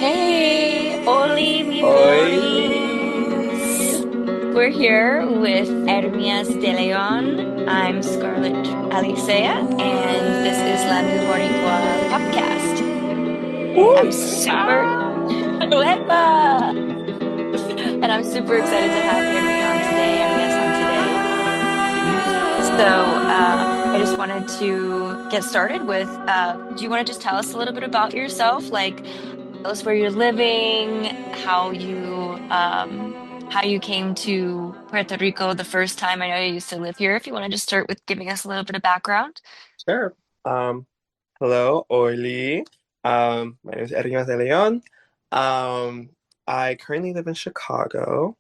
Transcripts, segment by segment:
Hey, Oli, mi Oi! Boris. We're here with Ermias Deleón. I'm Scarlett Alicea, and this is La Mi Boricua podcast. I'm super, Uepa! And I'm super excited to have Ermias on today. I just wanted to get started with, do you want to just tell us a little bit about yourself? Like, tell us where you're living, how you came to Puerto Rico the first time. I know you used to live here. If you want to just start with giving us a little bit of background. Sure. Um, Hello, Orly. My name is Ermias Deleón. Um, I currently live in Chicago.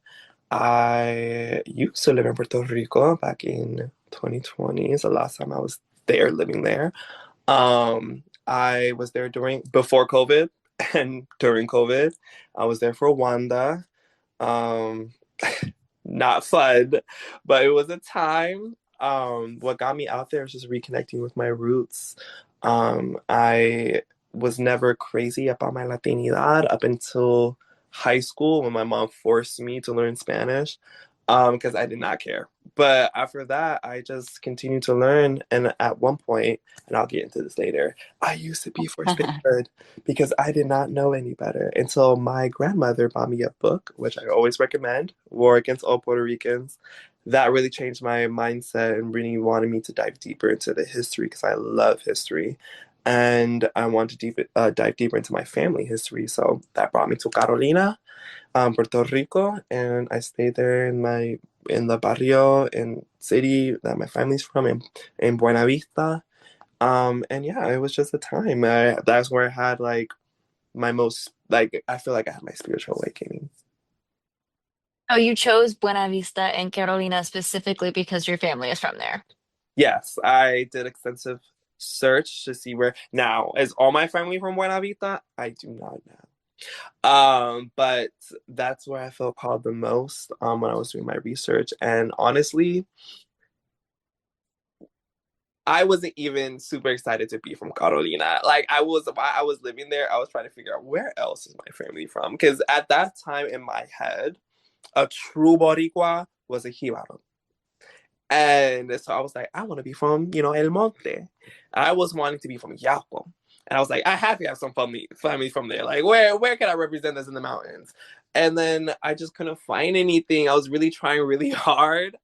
I used to live in Puerto Rico back in 2020 is the last time I was there living there. I was there before COVID and during COVID. I was there for Wanda. Um, Not fun, but it was a time. What got me out there was just reconnecting with my roots. I was never crazy about my Latinidad up until high school when my mom forced me to learn Spanish, because I did not care. But after that, I just continued to learn. And at one point, and I'll get into this later, I used to be first favored because I did not know any better until my grandmother bought me a book, which I always recommend, War Against All Puerto Ricans. That really changed my mindset and really wanted me to dive deeper into the history because I love history. And I wanted to dive deeper into my family history. So that brought me to Carolina, Puerto Rico, and I stayed there in the barrio and city that my family's from in Buena Vista. And yeah, it was just a time. That's where I had like my most like I feel like I had my spiritual awakening. Oh, you chose Buena Vista and Carolina specifically because your family is from there. Yes, I did extensive search to see where now is all my family from Buena Vista? I do not know. But that's where I felt called the most when I was doing my research. And honestly, I wasn't even super excited to be from Carolina. Like while I was living there, I was trying to figure out where else is my family from. Because at that time in my head, a true Boricua was a Jibaro. And so I was like, I want to be from, El Monte. I was wanting to be from Yapo. And I was like, I have to have some family from there. Like, where can I represent this in the mountains? And then I just couldn't find anything. I was really trying really hard.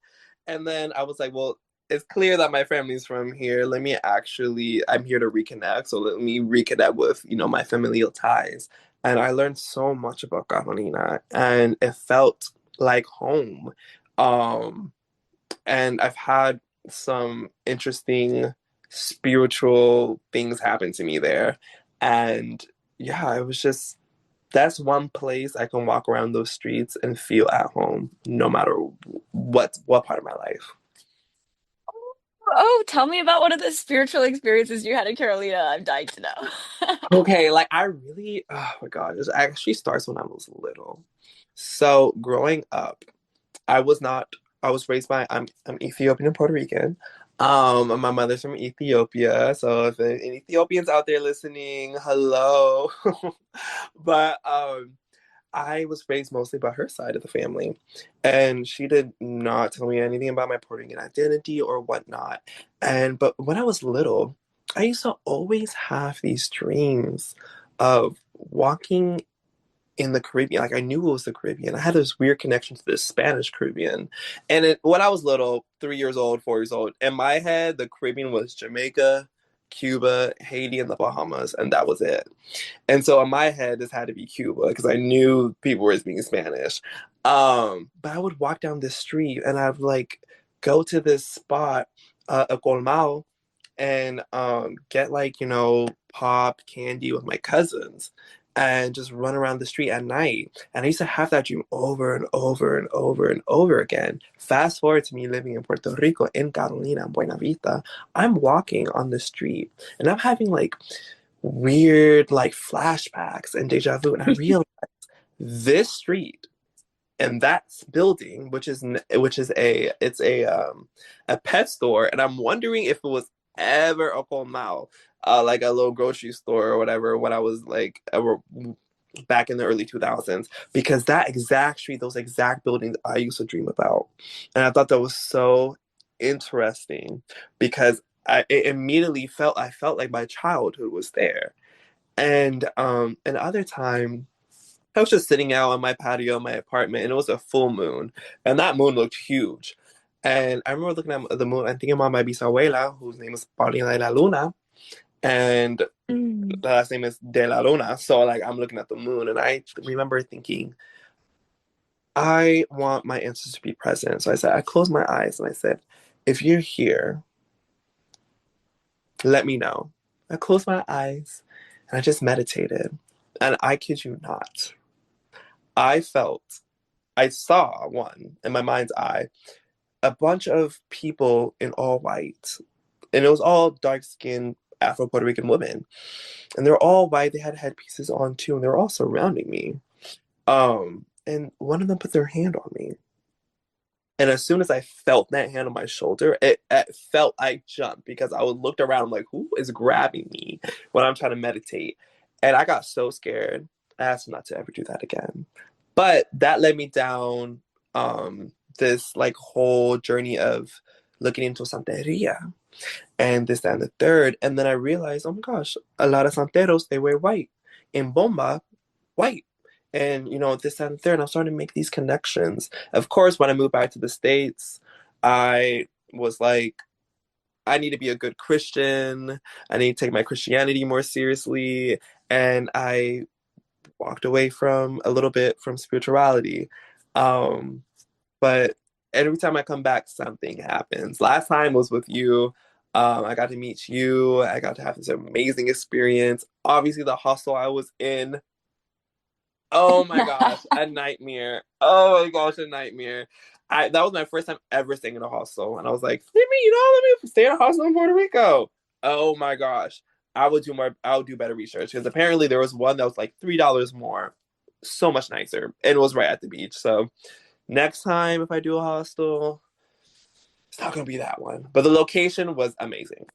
And then I was like, well, it's clear that my family's from here. I'm here to reconnect. So let me reconnect with, my familial ties. And I learned so much about Carolina and it felt like home. Um, and I've had some interesting spiritual things happen to me there. And yeah, it was just that's one place I can walk around those streets and feel at home, no matter what part of my life. Oh, tell me about one of the spiritual experiences you had in Carolina. I'm dying to know. Okay, like I really, oh my God, it actually starts when I was little. So growing up, I was not. I was raised by. I'm Ethiopian and Puerto Rican. My mother's from Ethiopia. So if any Ethiopians out there listening, hello. But I was raised mostly by her side of the family, and she did not tell me anything about my Puerto Rican identity or whatnot. But when I was little, I used to always have these dreams of walking in the Caribbean. Like I knew it was the Caribbean. I had this weird connection to the Spanish Caribbean. When I was little, 3 years old, 4 years old, in my head, the Caribbean was Jamaica, Cuba, Haiti, and the Bahamas, and that was it. And so in my head, this had to be Cuba because I knew people were speaking Spanish. But I would walk down this street and I'd like go to this spot, a colmao, and get like pop candy with my cousins and just run around the street at night. And I used to have that dream over and over and over and over again. Fast forward to me living in Puerto Rico, in Carolina, in Buena Vista. I'm walking on the street and I'm having like weird like flashbacks and deja vu. And I realized this street and that building, which is a pet store, and I'm wondering if it was ever a Colmao, like a little grocery store or whatever when I was like back in the early 2000s, because that exact street, those exact buildings I used to dream about. And I thought that was so interesting because it immediately I felt like my childhood was there. And another time I was just sitting out on my patio in my apartment, and it was a full moon, and that moon looked huge. And I remember looking at the moon and thinking about my bisabuela, whose name is Paulina de la Luna, and Mm. the last name is De La Luna. So like I'm looking at the moon, and I remember thinking, I want my ancestors to be present. So I said, I closed my eyes and I said, if you're here, let me know. I closed my eyes and I just meditated. And I kid you not, I felt, I saw one in my mind's eye, a bunch of people in all white. And it was all dark skinned Afro-Puerto Rican women. And they're all white. They had headpieces on too, and they were all surrounding me. And one of them put their hand on me. And as soon as I felt that hand on my shoulder, it felt I jumped because I would looked around, I'm like, who is grabbing me when I'm trying to meditate? And I got so scared. I asked not to ever do that again. But that led me down this like whole journey of looking into Santeria and this, that, and the third. And then I realized, oh my gosh, a lot of Santeros, they wear white. In Bomba, white. And, this, that, and the third. And I'm starting to make these connections. Of course, when I moved back to the States, I was like, I need to be a good Christian. I need to take my Christianity more seriously. And I walked away from a little bit from spirituality. But every time I come back, something happens. Last time was with you. I got to meet you. I got to have this amazing experience. Obviously, the hostel I was in, oh my gosh, a nightmare. Oh my gosh, a nightmare. That was my first time ever staying in a hostel. And I was like, let me stay in a hostel in Puerto Rico. Oh my gosh. I would do better research because apparently there was one that was like $3 more. So much nicer. And it was right at the beach. So next time if I do a hostel, it's not gonna be that one. But the location was amazing.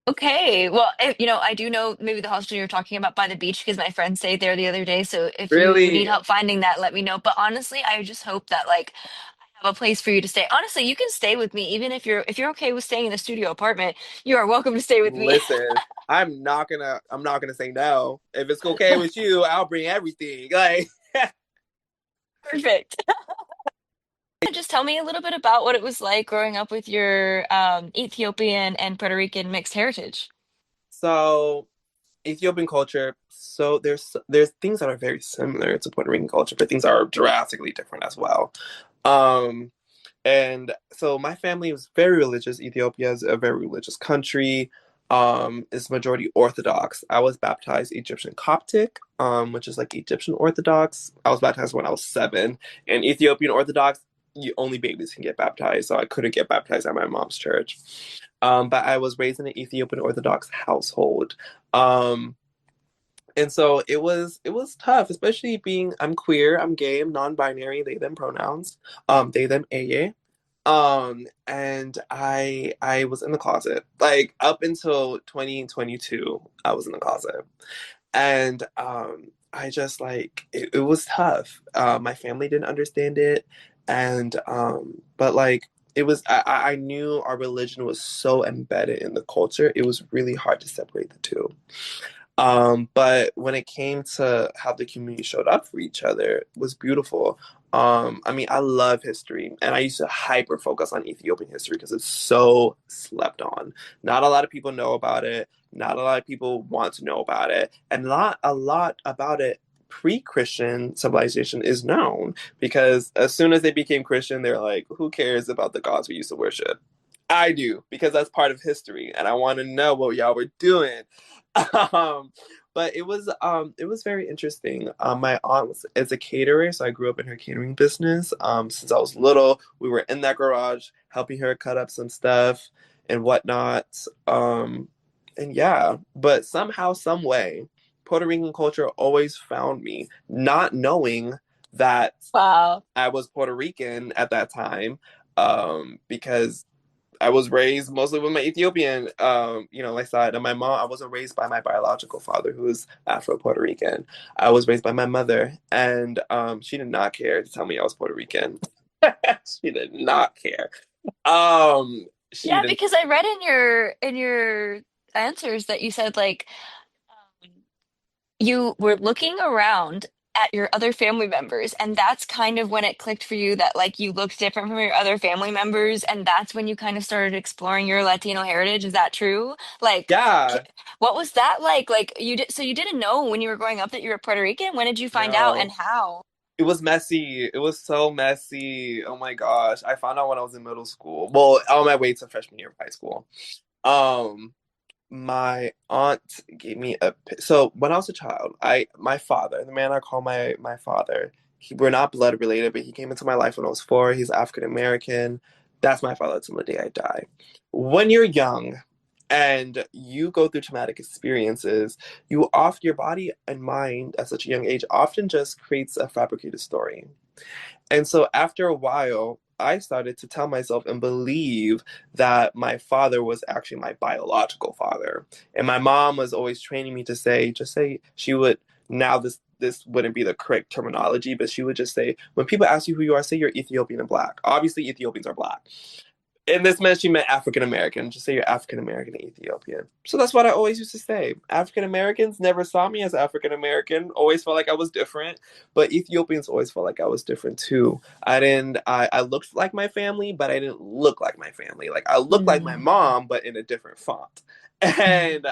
Okay, well, I do know maybe the hostel you're talking about by the beach because my friend stayed there the other day. So if you need Really? help finding that, let me know. But honestly, I just hope that like I have a place for you to stay. Honestly, you can stay with me even if you're okay with staying in a studio apartment. You are welcome to stay with me. Listen, I'm not gonna say no. If it's okay with you, I'll bring everything. Like Perfect. Just tell me a little bit about what it was like growing up with your Ethiopian and Puerto Rican mixed heritage. so Ethiopian culture, so there's things that are very similar to Puerto Rican culture, but things are drastically different as well. Um And so my family was very religious. Ethiopia is a very religious country. It's majority Orthodox. I was baptized Egyptian Coptic, which is like Egyptian Orthodox. I was baptized when I was 7. And Ethiopian Orthodox, only babies can get baptized, so I couldn't get baptized at my mom's church. But I was raised in an Ethiopian Orthodox household. Um, and so it was tough, especially being I'm queer, I'm gay, I'm non-binary, they them pronouns, they them eye. And I was in the closet. Like up until 2022, I was in the closet. And I just like it was tough. My family didn't understand it. And but like it was I knew our religion was so embedded in the culture, it was really hard to separate the two. But when it came to how the community showed up for each other, it was beautiful. I mean, I love history, and I used to hyper focus on Ethiopian history because it's so slept on. Not a lot of people know about it. Not a lot of people want to know about it, and not a lot about it pre-Christian civilization is known because as soon as they became Christian, they're like, who cares about the gods we used to worship? I do because that's part of history, and I want to know what y'all were doing. Um, but it was very interesting. My aunt is a caterer, so I grew up in her catering business. Since I was little, we were in that garage helping her cut up some stuff and whatnot. And yeah, but somehow, some way, Puerto Rican culture always found me, not knowing that Wow. I was Puerto Rican at that time, because I was raised mostly with my Ethiopian, like side. And my mom, I wasn't raised by my biological father, who is Afro-Puerto Rican. I was raised by my mother, and she did not care to tell me I was Puerto Rican. She did not care. She Yeah, did. because I read in your answers that you said like you were looking around at your other family members, and that's kind of when it clicked for you that like you looked different from your other family members, and that's when you kind of started exploring your Latino heritage. Is that true? Like, Yeah, what was that like? Like you didn't know when you were growing up that you were Puerto Rican? When did you find out and no. how? It was messy. It was so messy. Oh my gosh. I found out when I was in middle school. Well, on my way to freshman year of high school. Um, my aunt gave me so when I was a child, my father, the man I call my father, we're not blood related, but he came into my life when I was 4. He's African American. That's my father till the day I die. When you're young and you go through traumatic experiences, your body and mind at such a young age often just creates a fabricated story. And so after a while, I started to tell myself and believe that my father was actually my biological father. And my mom was always training me to say, just say, she would, now this wouldn't be the correct terminology, but she would just say, when people ask you who you are, say you're Ethiopian and black. Obviously, Ethiopians are black. And this meant she meant African American. Just say you're African American and Ethiopian. So that's what I always used to say. African Americans never saw me as African American. Always felt like I was different. But Ethiopians always felt like I was different too. I looked like my family, but I didn't look like my family. Like I looked like my Mm. mom, but in a different font. And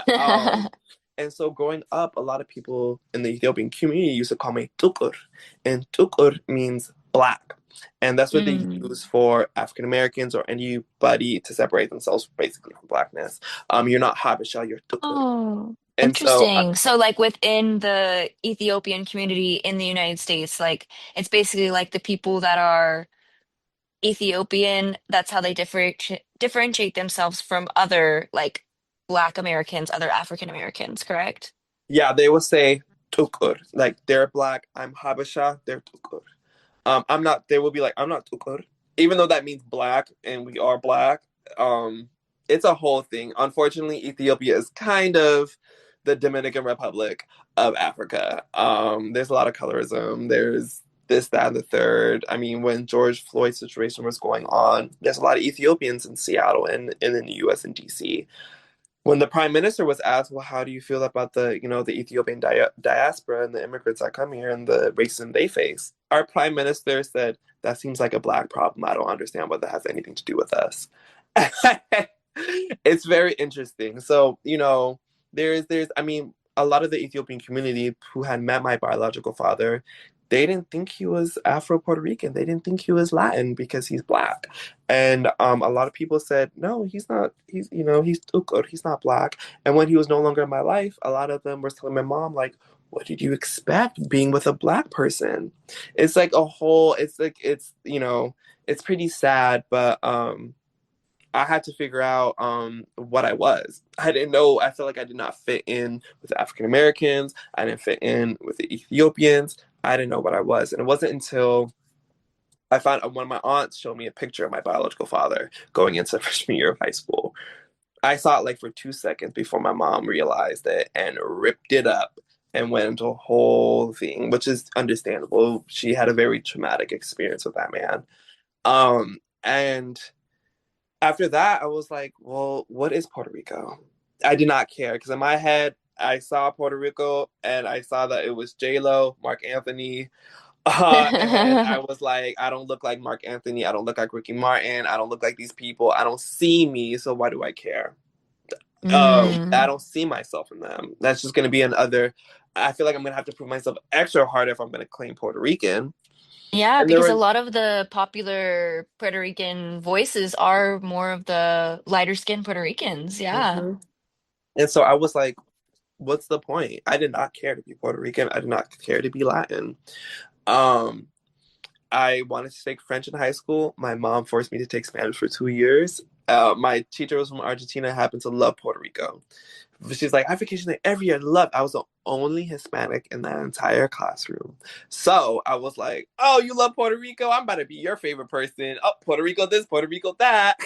and so growing up, a lot of people in the Ethiopian community used to call me Tukur. And Tukur means black. And that's what they Mm. use for African Americans or anybody to separate themselves basically from blackness. You're not Habesha, you're Tukur. Oh, And so, interesting. So, like within the Ethiopian community in the United States, like it's basically like the people that are Ethiopian, that's how they differentiate themselves from other like Black Americans, other African Americans, correct? yeah, they will say Tukur. Like they're black, I'm Habesha, they're Tukur. I'm not, they will be like, I'm not Tukur. Even though that means black and we are black. Um, it's a whole thing. Unfortunately, Ethiopia is kind of the Dominican Republic of Africa. There's a lot of colorism. There's this, that, and the third. I mean, when George Floyd's situation was going on, there's a lot of Ethiopians in Seattle and in the US and DC. When the prime minister was asked, well, how do you feel about the Ethiopian diaspora and the immigrants that come here and the racism they face? Our prime minister said, that seems like a black problem. I don't understand what that has anything to do with us. It's very interesting. So, I mean, a lot of the Ethiopian community who had met my biological father, they didn't think he was Afro-Puerto Rican. They didn't think he was Latin because he's black. And a lot of people said, no, he's not. He's too good. He's not black. And when he was no longer in my life, a lot of them were telling my mom, like, what did you expect being with a black person? It's like it's pretty sad, but I had to figure out what I was. I didn't know. I felt like I did not fit in with the African Americans. I didn't fit in with the Ethiopians. I didn't know what I was. And it wasn't until I found one of my aunts showed me a picture of my biological father going into freshman year of high school. I saw it like for 2 seconds before my mom realized it and ripped it up and went into a whole thing, which is understandable. She had a very traumatic experience with that man. And after that, I was like, well, what is Puerto Rico? I did not care because in my head, I saw Puerto Rico and I saw that it was J Lo, Mark Anthony, and I was like, I don't look like Mark Anthony. I don't look like Ricky Martin. I don't look like these people. I don't see me. So why do I care? I Mm. don't see myself in them. That's just going to be another. I feel like I'm going to have to prove myself extra hard if I'm going to claim Puerto Rican. Yeah, And there because a were, lot of the popular Puerto Rican voices are more of the lighter skinned Puerto Ricans. Yeah. Mhm. And so I was like, what's the point? I did not care to be Puerto Rican. I did not care to be Latin. Um, I wanted to take French in high school. My mom forced me to take Spanish for 2 years. My teacher was from Argentina, happened to love Puerto Rico. She's like, I vacation there every year. Love. I was the only Hispanic in that entire classroom. So I was like, oh, you love Puerto Rico? I'm about to be your favorite person. Oh, Puerto Rico this, Puerto Rico that.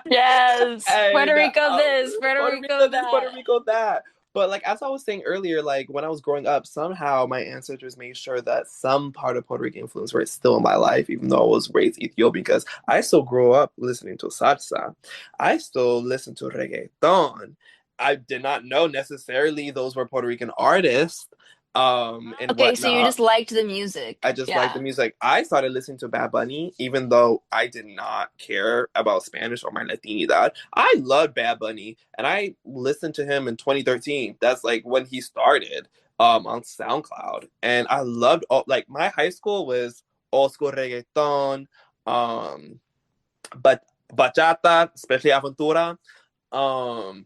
Yes. Puerto And Rico this, Puerto Puerto Rico Rico this, that. Puerto Rico that. But like as I was saying earlier, like when I was growing up, somehow my ancestors made sure that some part of Puerto Rican influence were still in my life, even though I was raised Ethiopian, because I still grew up listening to salsa. I still listen to reggaeton. I did not know necessarily those were Puerto Rican artists, and Okay, so you whatnot. just liked the I music. just like the Yeah. music. I started listening to Bad Bunny, even though I did not care about Spanish or my Latinidad. I loved Bad Bunny, and I listened to him in 2013. That's like when he started on SoundCloud, and I loved all. Like my high school was old school reggaeton, but bachata, especially aventura,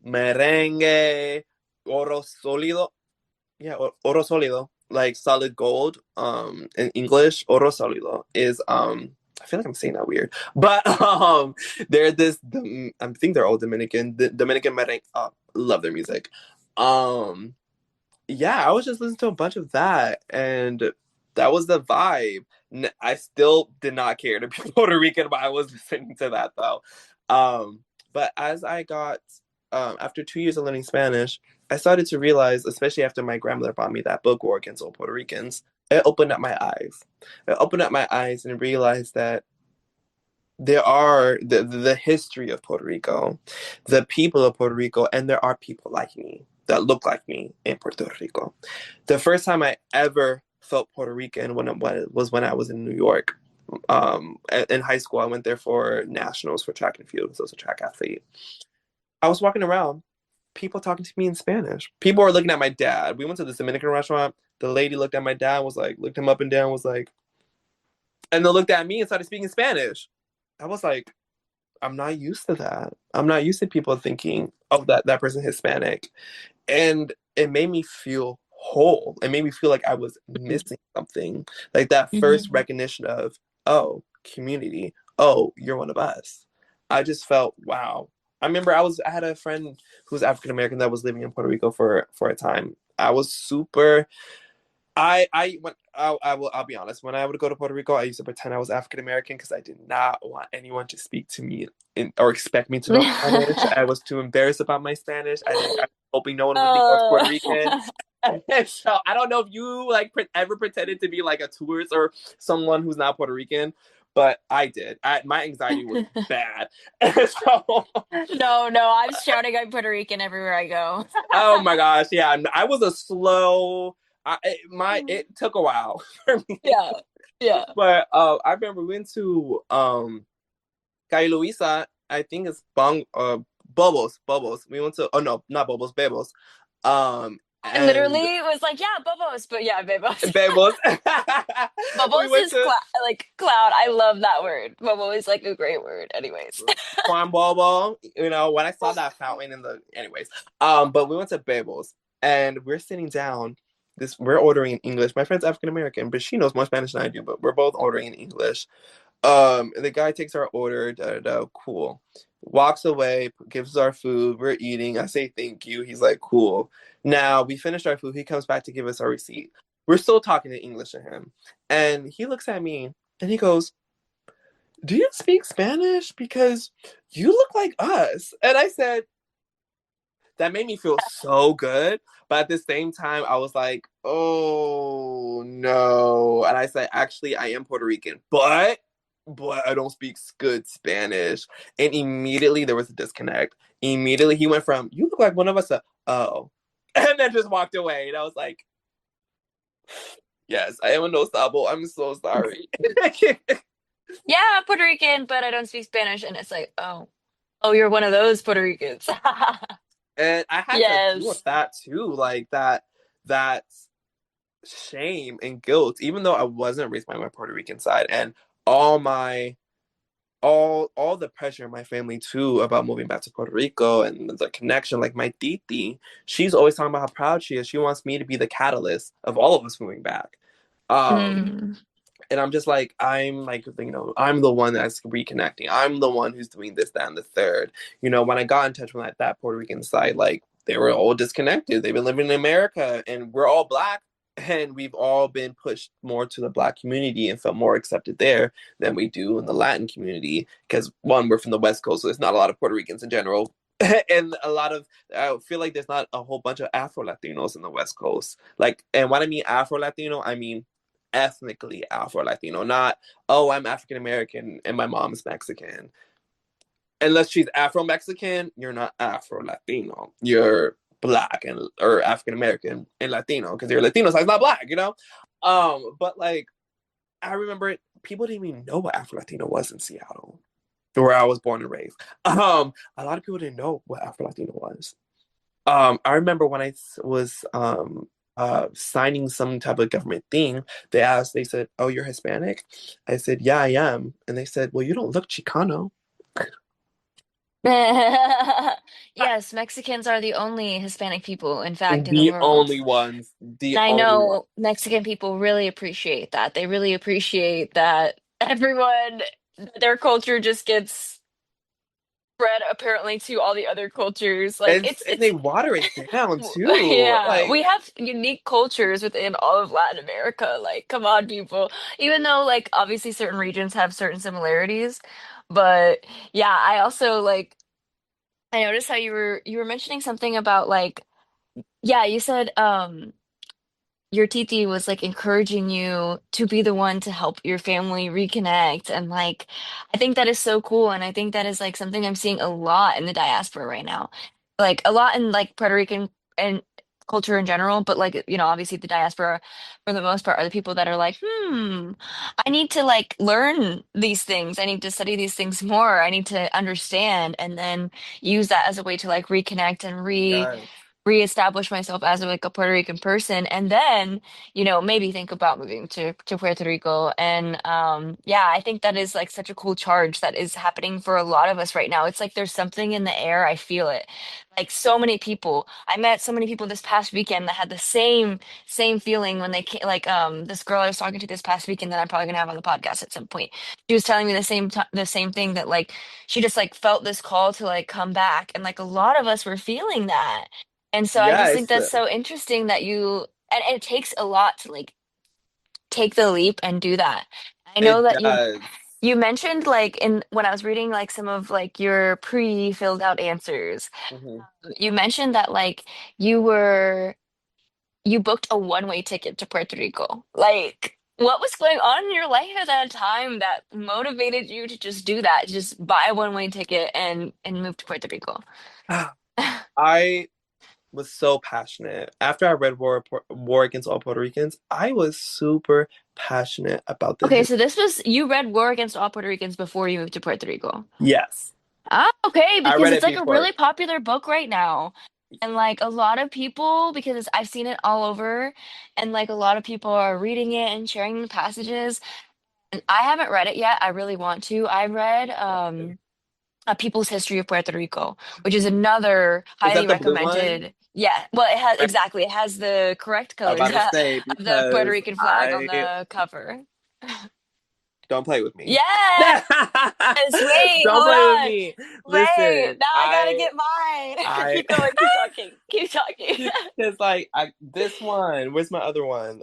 merengue, oro sólido, yeah, oro sólido, like solid gold. In English, oro sólido is I feel like I'm saying that weird, but they're I think they're all Dominican. The Dominican merengue. Love their music. Um, yeah, I was just listening to a bunch of that, and that was the vibe. I still did not care to be Puerto Rican, but I was listening to that though. Um, but as I got after 2 years of learning Spanish, I started to realize, especially after my grandmother bought me that book, War Against All Puerto Ricans, it opened up my eyes. It opened up my eyes and realized that there are the history of Puerto Rico, the people of Puerto Rico, and there are people like me that look like me in Puerto Rico. The first time I ever felt Puerto Rican was when I was in New York. In high school, I went there for nationals for track and field, so I was a track athlete. I was walking around, people talking to me in Spanish. People were looking at my dad. We went to this Dominican restaurant. The lady looked at my dad, was like, looked him up and down, was like, and then looked at me and started speaking Spanish. I was like, I'm not used to that. I'm not used to people thinking, oh, that person Hispanic. And it made me feel whole. It made me feel like I was missing something. Like that first Mhm. recognition of, oh, community. Oh, you're one of us. I just felt, wow. I remember I had a friend who was African American that was living in Puerto Rico for a time. I was super I'll be honest. When I would go to Puerto Rico, I used to pretend I was African American because I did not want anyone to speak to me or expect me to know Spanish. I was too embarrassed about my Spanish. I was hoping no one would think I was Puerto Uh, Rican. And so I don't know if you like ever pretended to be like a tourist or someone who's not Puerto Rican, but I did. My anxiety was bad. So no, I'm shouting I'm Puerto Rican everywhere I go. oh my gosh, yeah, I was a slow. It took a while for me. Yeah, yeah. But I remember we went to Calle Luisa. I think it's Bubbles. We went to oh no, not Bubbles, Bebos. I And literally was like, yeah, Bubos, but yeah, Bebos. Bebos. We Bubbles went is to like cloud. I love that word. Bobo is like a great word. Anyways. Juan Bobo. You know, when I saw that fountain in the anyways. But we went to Bebos and we're sitting down. We're ordering in English. My friend's African American, but she knows more Spanish than I do, but we're both ordering in English. The guy takes our order, cool. Walks away, gives us our food, we're eating. I say thank you. He's like, cool. Now we finished our food. He comes back to give us our receipt. We're still talking in English to him. And he looks at me and he goes, do you speak Spanish? Because you look like us. And I said, that made me feel so good. But at the same time, I was like, oh no. And I said, actually, I am Puerto Rican, but I don't speak good Spanish. And immediately there was a disconnect. Immediately he went from, you look like one of us to, oh. And then just walked away. And I was like, yes, I am a no sabo. I'm so sorry. Yeah, Puerto Rican, but I don't speak Spanish. And it's like, oh, you're one of those Puerto Ricans. And I had to deal with Yes. that too. Like that shame and guilt, even though I wasn't raised by my Puerto Rican side, and all my all the pressure in my family too about moving back to Puerto Rico and the connection. Like my titi, she's always talking about how proud she is. She wants me to be the catalyst of all of us moving back. Um, Mm. and I'm just like, I'm the one that's reconnecting. I'm the one who's doing this, that, and the third. When I got in touch with that Puerto Rican side, like they were all disconnected. They've been living in America, and we're all black. and we've all been pushed more to the Black community and felt more accepted there than we do in the Latin community. Because one, we're from the West Coast, so there's not a lot of Puerto Ricans in general. And a lot of, I feel like there's not a whole bunch of Afro-Latinos in the West Coast. Like, and when I mean Afro-Latino, I mean ethnically Afro-Latino, not, oh, I'm African American and my mom's Mexican. Unless she's Afro-Mexican, you're not Afro-Latino. You're Black and or African American and Latino because you're Latino, so it's not Black, you know. But like I remember people didn't even know what Afro-Latino was in Seattle, where I was born and raised. A lot of people didn't know what Afro-Latino was. I remember when I was signing some type of government thing, they said, "Oh, you're Hispanic?" I said, "Yeah, I am." And they said, "Well, you don't look Chicano." Yes, Mexicans are the only Hispanic people, in fact, in the The world. only ones. The And I only ones. know Mexican people really appreciate that. They really appreciate that everyone, their culture just gets spread apparently to all the other cultures. Like And they water it down too. yeah, Like, we have unique cultures within all of Latin America. Like, come on, people. Even though like obviously certain regions have certain similarities, but yeah, I also like I noticed how you were mentioning something about like yeah, you said your titi was like encouraging you to be the one to help your family reconnect and like I think that is so cool and I think that is like something I'm seeing a lot in the diaspora right now. Like a lot in like Puerto Rican and culture in general, but like obviously the diaspora for the most part are the people that are like, I need to like learn these things. I need to study these things more. I need to understand and then use that as a way to like reconnect and yes. reestablish myself as like a Puerto Rican person and then maybe think about moving to Puerto Rico and yeah, I think that is like such a cool charge that is happening for a lot of us right now. It's like there's something in the air. I feel it. Like so many people. I met so many people this past weekend that had the same feeling when they came, like this girl I was talking to this past weekend that I'm probably gonna have on the podcast at some point. She was telling me the same thing that like she just like felt this call to like come back and like a lot of us were feeling that. And so I just think Yes, that's so interesting that and it takes a lot to like take the leap and do that. I know it that does. you mentioned like in when I was reading like some of like your pre-filled out answers, Hmm. you mentioned that like you were you booked a one-way ticket to Puerto Rico. Like what was going on in your life at that time that motivated you to just do that, just buy a one-way ticket and move to Puerto Rico? I was so passionate. After I read War Against All Puerto Ricans, I was super passionate about the Okay, history. so this was you read War Against All Puerto Ricans before you moved to Puerto Rico. Yes, Ah, okay, I because read it's it like a before. really popular book right now. And like a lot of people, because I've seen it all over, and like a lot of people are reading it and sharing the passages. And I haven't read it yet. I really want to. I read A People's History of Puerto Rico, which is another Is highly that the blue one? recommended. Yeah, well, it has Right? exactly. It has the correct I'm colors about to say of the Puerto because Rican flag on I the cover. don't play with me. Yes! Wait, Don't hold play with on. me. Wait, Listen, now I gotta get mine. I Keep going, keep talking, keep talking. because like this one. Where's my other one?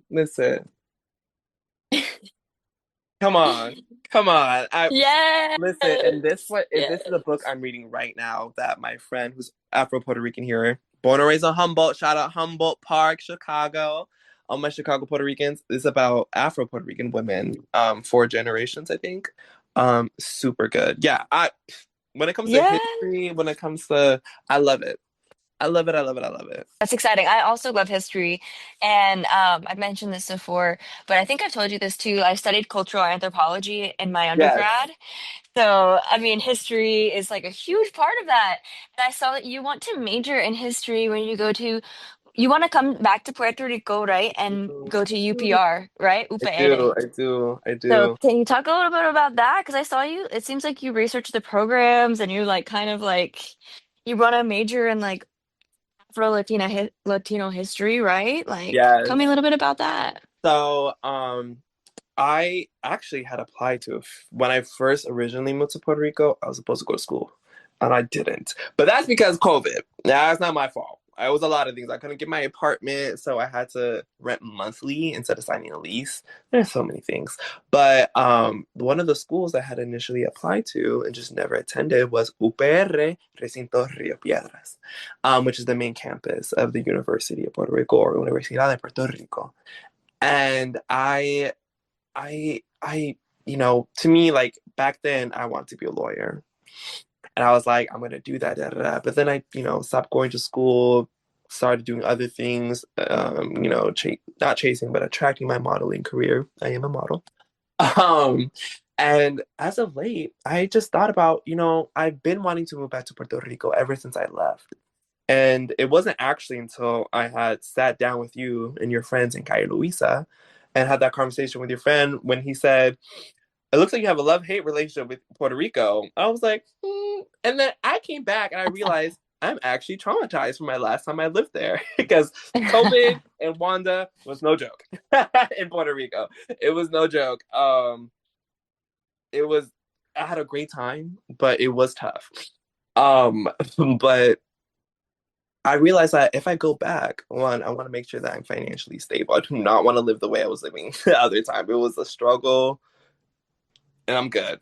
Listen, come on, come on. I Yes. listen, and this is a Yes. book I'm reading right now that my friend who's Afro-Puerto Rican here, born and raised in Humboldt. Shout out Humboldt Park, Chicago. All my Chicago Puerto Ricans. This is about Afro-Puerto Rican women, 4 generations, I think. Super good. Yeah, I when it comes to Yes. history, when it comes to, I love it. I love it. I love it. I love it. That's exciting. I also love history. And I've mentioned this before, but I think I've told you this too. I studied cultural anthropology in my Yes. undergrad. So, I mean, history is like a huge part of that. And I saw that you want to major in history when you want to come back to Puerto Rico, right? And go to UPR, right? I do. UPR. I do. I So do. can you talk a little bit about that? Because I saw you, it seems like you researched the programs and you like kind of like you run a major in like Latino history, right? Like, tell me a Yes. little bit about that. So, I actually had applied to when I first originally moved to Puerto Rico. I was supposed to go to school, and I didn't. But that's because COVID. That's not my fault. It was a lot of things. I couldn't get my apartment, so I had to rent monthly instead of signing a lease. There's so many things. But one of the schools I had initially applied to and just never attended was UPR Recinto Rio Piedras, which is the main campus of the University of Puerto Rico or Universidad de Puerto Rico. And to me, like back then, I wanted to be a lawyer. And I was like, I'm gonna do that, da, da, da. But then I, stopped going to school, started doing other things, not chasing, but attracting my modeling career. I am a model. Um, and as of late, I just thought about, I've been wanting to move back to Puerto Rico ever since I left. And it wasn't actually until I had sat down with you and your friends in Calle Luisa and had that conversation with your friend when he said, it looks like you have a love-hate relationship with Puerto Rico. I was like, And then I came back and I realized I'm actually traumatized from my last time I lived there because COVID and Wanda was no joke in Puerto Rico. It was no joke. It was, I had a great time, but it was tough. But I realized that if I go back, one, I want to make sure that I'm financially stable. I do not want to live the way I was living the other time. It was a struggle and I'm good.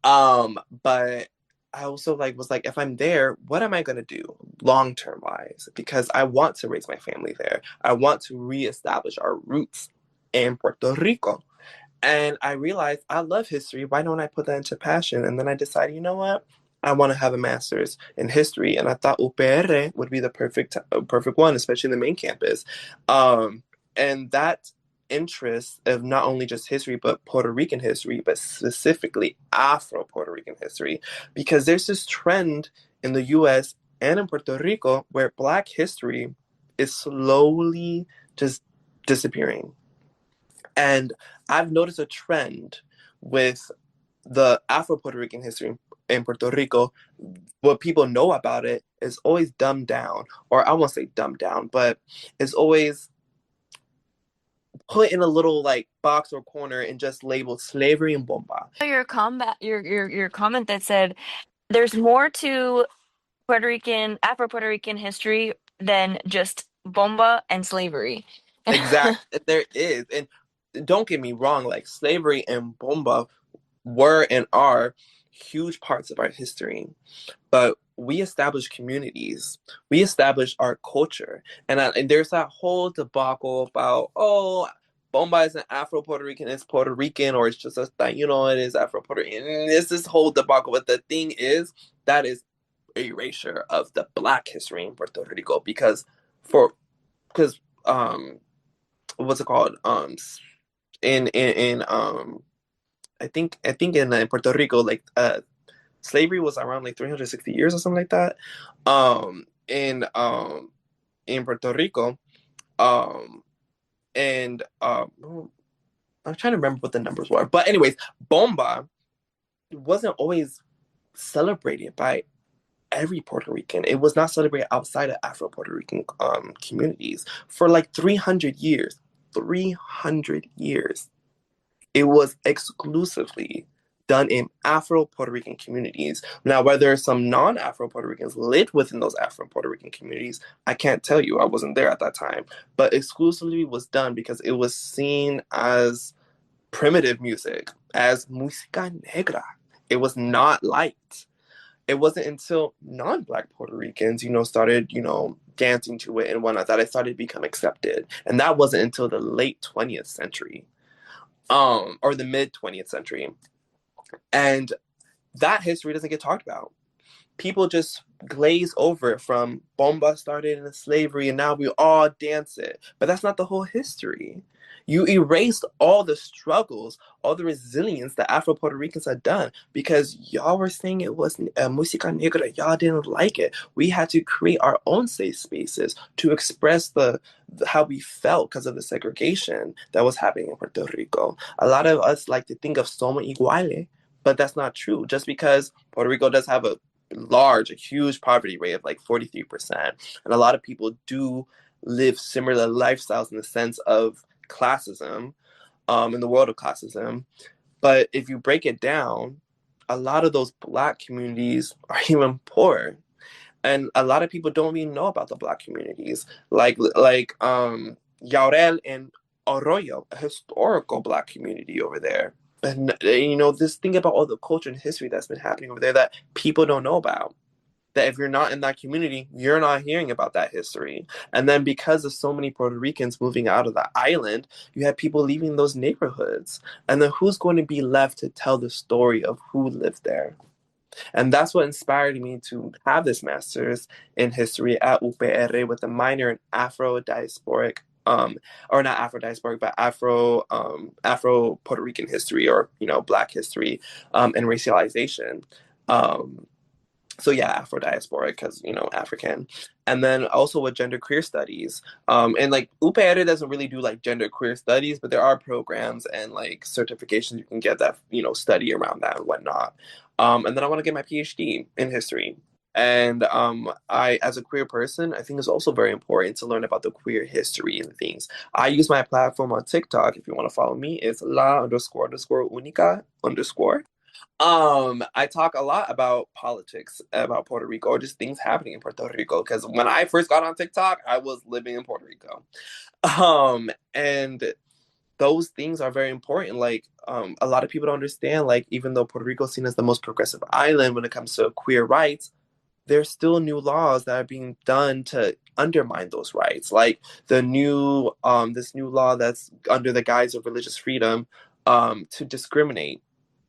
But I also was like, if I'm there, what am I gonna do long term wise? Because I want to raise my family there. I want to reestablish our roots in Puerto Rico. And I realized I love history. Why don't I put that into passion? And then I decided, you know what? I want to have a master's in history, and I thought UPR would be the perfect one, especially the main campus. And that interest of not only just history, but Puerto Rican history, but specifically Afro-Puerto Rican history, because there's this trend in the U.S. and in Puerto Rico where Black history is slowly just disappearing. And I've noticed a trend with the Afro-Puerto Rican history in Puerto Rico. What people know about it is always dumbed down, or I won't say dumbed down, but it's always put in a little box or corner and just labeled slavery and bomba. Your comment that said there's more to Afro-Puerto Rican history than just bomba and slavery. Exactly, there is, and don't get me wrong, slavery and bomba were and are huge parts of our history, but we established communities, we established our culture, and there's that whole debacle about Bomba is an Afro-Puerto Rican, it's Puerto Rican, or it's just it is Afro-Puerto Rican. It's this whole debacle. But the thing is, that is erasure of the Black history in Puerto Rico because what's it called? In I think in Puerto Rico, slavery was around 360 years or something like that. In Puerto Rico, and I'm trying to remember what the numbers were, but anyways, Bomba wasn't always celebrated by every Puerto Rican. It was not celebrated outside of Afro-Puerto Rican communities for 300 years. 300 years. It was exclusively done in Afro-Puerto Rican communities. Now, whether some non-Afro-Puerto Ricans lived within those Afro-Puerto Rican communities, I can't tell you. I wasn't there at that time. But exclusively was done because it was seen as primitive music, as música negra. It was not liked. It wasn't until non-Black Puerto Ricans, started, dancing to it and whatnot, that it started to become accepted. And that wasn't until the late 20th century, or the mid 20th century. And that history doesn't get talked about. People just glaze over it from Bomba started in slavery and now we all dance it. But that's not the whole history. You erased all the struggles, all the resilience that Afro-Puerto Ricans had done because y'all were saying it wasn't música negra. Y'all didn't like it. We had to create our own safe spaces to express how we felt because of the segregation that was happening in Puerto Rico. A lot of us like to think of somos iguales, but that's not true. Just because Puerto Rico does have a huge poverty rate of 43%, and a lot of people do live similar lifestyles in the sense of classism, in the world of classism. But if you break it down, a lot of those Black communities are even poorer. And a lot of people don't even know about the Black communities, like Yaurel and Arroyo, a historical Black community over there. And this thing about all the culture and history that's been happening over there that people don't know about. That if you're not in that community, you're not hearing about that history. And then because of so many Puerto Ricans moving out of the island, you have people leaving those neighborhoods. And then who's going to be left to tell the story of who lived there? And that's what inspired me to have this master's in history at UPR with a minor in Afro-diasporic, or not Afro-diasporic, but Afro-Puerto Rican history, or Black history, and racialization. Um, so yeah, Afro-diasporic because African, and then also with gender queer studies. And like UPR doesn't really do like gender queer studies, but there are programs and like certifications you can get that study around that and whatnot. And then I want to get my PhD in history. And I, as a queer person, I think it's also very important to learn about the queer history and things. I use my platform on TikTok. If you want to follow me, it's la__única_. I talk a lot about politics, about Puerto Rico, or just things happening in Puerto Rico. Because when I first got on TikTok, I was living in Puerto Rico. And those things are very important. Like, a lot of people don't understand, like, even though Puerto Rico is seen as the most progressive island when it comes to queer rights, there's still new laws that are being done to undermine those rights. Like this new law that's under the guise of religious freedom, to discriminate,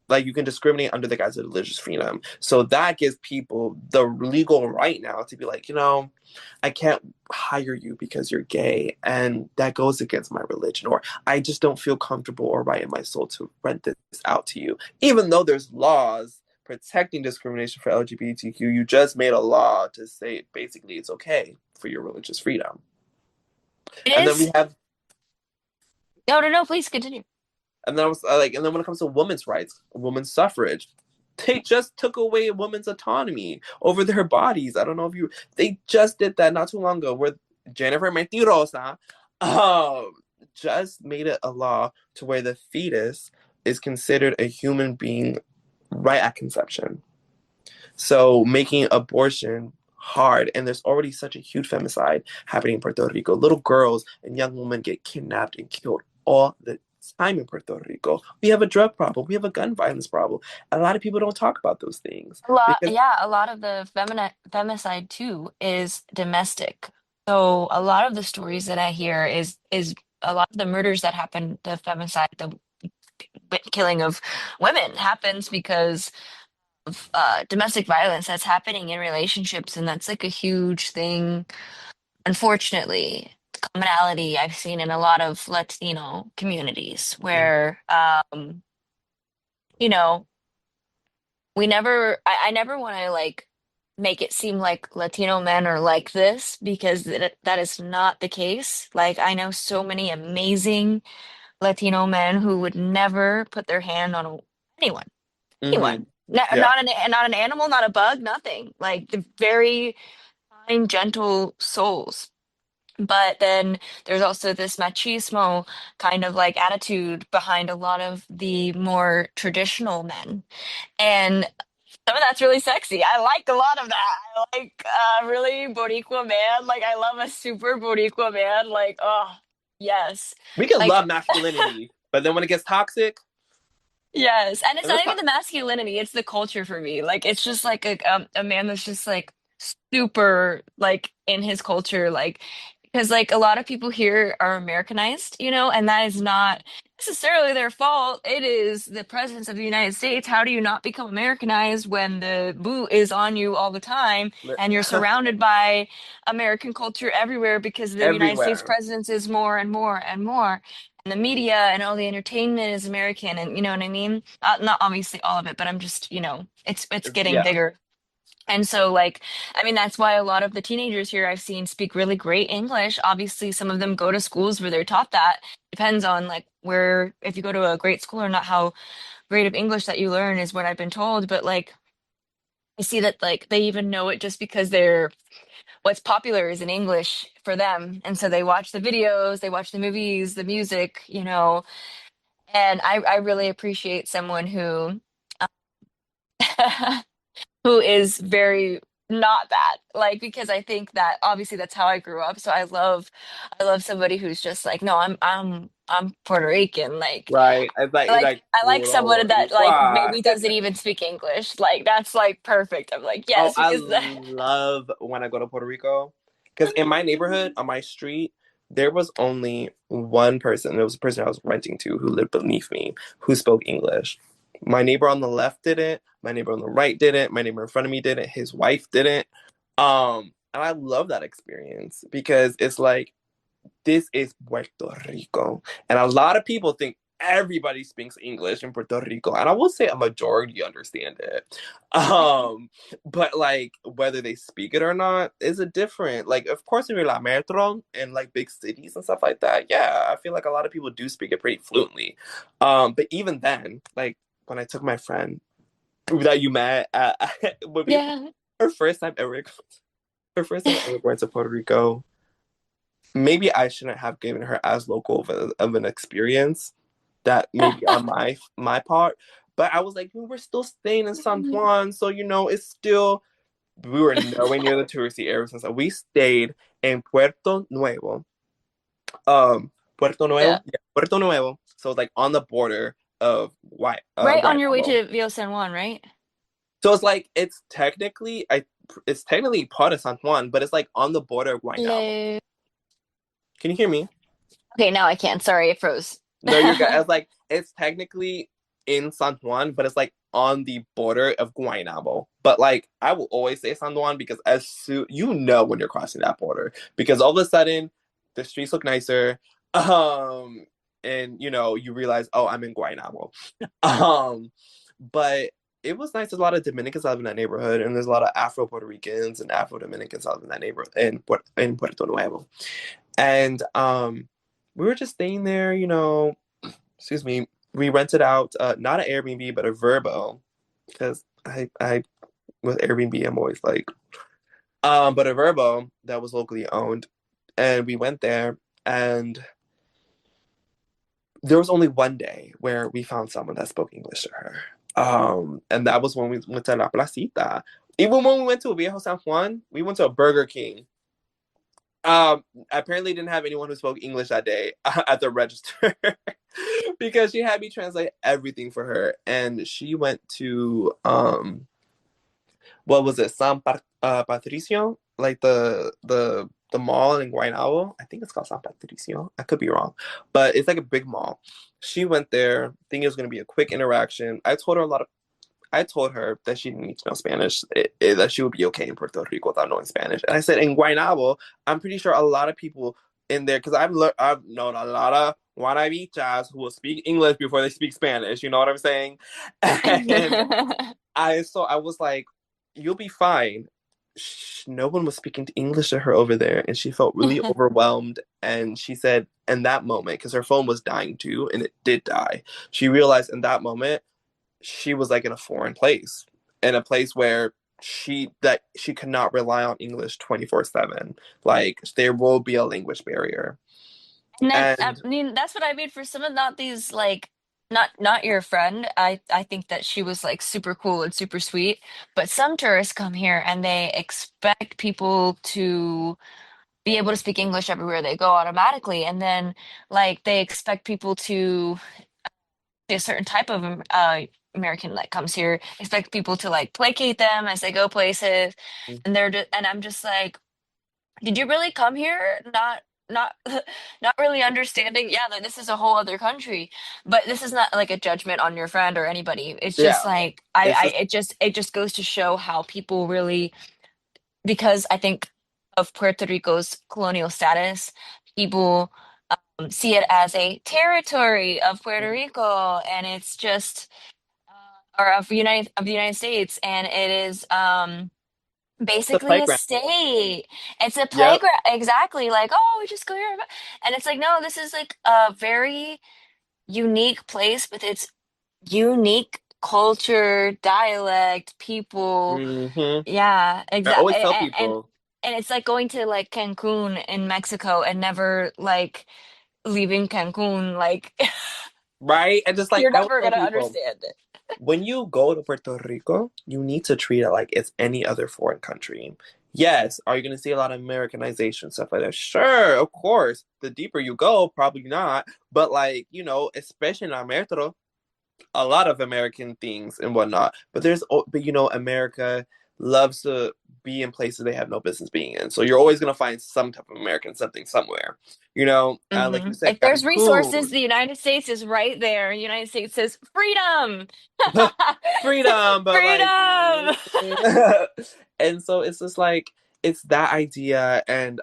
like you can discriminate under the guise of religious freedom. So that gives people the legal right now to be like, I can't hire you because you're gay, and that goes against my religion, or I just don't feel comfortable or right in my soul to rent this out to you. Even though there's laws protecting discrimination for LGBTQ, you just made a law to say basically it's okay for your religious freedom. It And then we is. have No, no, no, please continue. And then I was like, and then when it comes to women's rights, women's suffrage, they just took away women's autonomy over their bodies. I don't know if they just did that not too long ago, where Jennifer Mentirosa um, just made it a law to where the fetus is considered a human being right at conception. So making abortion hard, and there's already such a huge femicide happening in Puerto Rico. Little girls and young women get kidnapped and killed all the time in Puerto Rico. We have a drug problem. We have a gun violence problem. A lot of people don't talk about those things A lot, because yeah, a lot of the femicide too is domestic. So a lot of the stories that I hear is a lot of the murders that happen, the femicide, the killing of women happens because of domestic violence that's happening in relationships, and that's like a huge thing. Unfortunately, commonality I've seen in a lot of Latino communities where, you know, I never want to like make it seem like Latino men are like this because that is not the case. Like, I know so many amazing Latino men who would never put their hand on anyone, mm-hmm. anyone. Yeah. Not an animal, not a bug, nothing. Like the very kind, gentle souls. But then there's also this machismo kind of like attitude behind a lot of the more traditional men. And some of that's really sexy. I like a lot of that. I like really Boricua man. Like I love a super Boricua man. Like, oh, yes. We can Like love masculinity, but then when it gets toxic, yes, and it's and not it's even not. the masculinity, it's the culture for me. Like it's just like a man that's just like super like in his culture, like because like a lot of people here are Americanized, and that is not necessarily their fault. It is the presence of the United States. How do you not become Americanized when the boot is on you all the time and you're surrounded by American culture everywhere because the United States Everywhere. presence is more and more and more, and the media and all the entertainment is American, and you know what I mean? Not obviously all of it, but I'm just, it's getting Yeah. bigger. And so, like, I mean, that's why a lot of the teenagers here I've seen speak really great English. Obviously, some of them go to schools where they're taught that. Depends on like where, if you go to a great school or not, how great of English that you learn is what I've been told. But like, I see that like they even know it just because what's popular is in English for them. And so they watch the videos, they watch the movies, the music, and I really appreciate someone who who is very not that. Like, because I think that obviously that's how I grew up. So I love somebody who's just like, no, I'm Puerto Rican. Right. Like I like Puro someone that like Boricua. maybe doesn't even speak English. Like that's like perfect. I'm like, Oh, yes, I because the love when I go to Puerto Rico. Because in my neighborhood, on my street, there was only one person. There was a person I was renting to who lived beneath me who spoke English. My neighbor on the left didn't. My neighbor on the right didn't. My neighbor in front of me didn't. His wife didn't. And I love that experience because it's like this is Puerto Rico. And a lot of people think everybody speaks English in Puerto Rico. And I will say a majority understand it. But like whether they speak it or not is a different. Like of course in La Metro and like big cities and stuff like that, yeah, I feel like a lot of people do speak it pretty fluently. But even then, like when I took my friend that you met when we yeah. her first time ever her first time ever going to Puerto Rico, maybe I shouldn't have given her as local of an experience that maybe on my part. But I was like, we're still staying in San Juan, so it's still we were nowhere near the touristy areas and stuff. We stayed in Puerto Nuevo. Puerto Yeah. Nuevo, yeah, Puerto Nuevo. So it's like on the border of Right on your way Guaynabo. to Vio San Juan, right? So it's like it's technically part of San Juan, but it's like on the border of Guaynabo. Le... Can you hear me? Okay, now I can. Sorry, it froze. No, you're good. It's like it's technically in San Juan, but it's like on the border of Guaynabo. But like I will always say San Juan because as soon when you're crossing that border because all of a sudden the streets look nicer, and you realize you in Guaynabo, but it was nice. There's a lot of Dominicans that live in that neighborhood, and there's a lot of Afro-Puerto Ricans and Afro-Dominicans that live in that neighborhood in Puerto Nuevo. And we were just staying there, excuse me. We rented out not an Airbnb but a Verbo because I with Airbnb I'm always like but a Verbo that was locally owned, and we went there, and there was only one day where we found someone that spoke English to her. And that was when we went to La Placita. Even when we went to Viejo San Juan, we went to a Burger King. Apparently didn't have anyone who spoke English that day at the register because she had me translate everything for her, and she went to what was it, Patricio, like the mall in Guaynabo. I think it's called San Patricio. I could be wrong, but it's like a big mall. She went there, thinking it was going to be a quick interaction. I told her that she didn't need to know Spanish, that she would be okay in Puerto Rico without knowing Spanish. And I said, in Guaynabo, I'm pretty sure a lot of people in there, because I've known a lot of Guanabichas who will speak English before they speak Spanish. You know what I'm saying? And I was like, you'll be fine. No one was speaking to English to her over there, and she felt really overwhelmed. And she said, in that moment, because her phone was dying too, and it did die, she realized in that moment she was like in a foreign place, in a place where she could not rely on English 24/7. Like there will be a language barrier. And that I And mean that's what I mean for some of not these like not your friend. I think that she was like super cool and super sweet, but some tourists come here and they expect people to be able to speak English everywhere they go automatically, and then like they expect people to a certain type of American that comes here expect people to like placate them as they go places, and and I'm just like, did you really come here not not really understanding, yeah, like this is a whole other country, but this is not like a judgment on your friend or anybody. It's just yeah, like it's just it just goes to show how people really, because I think of Puerto Rico's colonial status, people see it as a territory of Puerto Rico, and it's just or of the United States, and it is the basically a playground. state. It's a Yep. playground, exactly. Like, oh, we just go here, and it's like, no, this is like a very unique place with its unique culture, dialect, people. Yeah, I exactly. always tell And people, and it's like going to like Cancun in Mexico and never like leaving Cancun. Like, right? And just like you're I would never tell gonna people, understand it. when you go to Puerto Rico, you need to treat it like it's any other foreign country. Yes, are you going to see a lot of Americanization stuff like that? Sure, of course. The deeper you go, probably not. But like, especially in our metro, a lot of American things and whatnot. But America loves to be in places they have no business being in. So you're always gonna find some type of American something somewhere. Like you said, If there's resources, Cancun, the United States is right there. The United States says freedom. freedom, but like, Freedom. and so it's just like it's that idea, and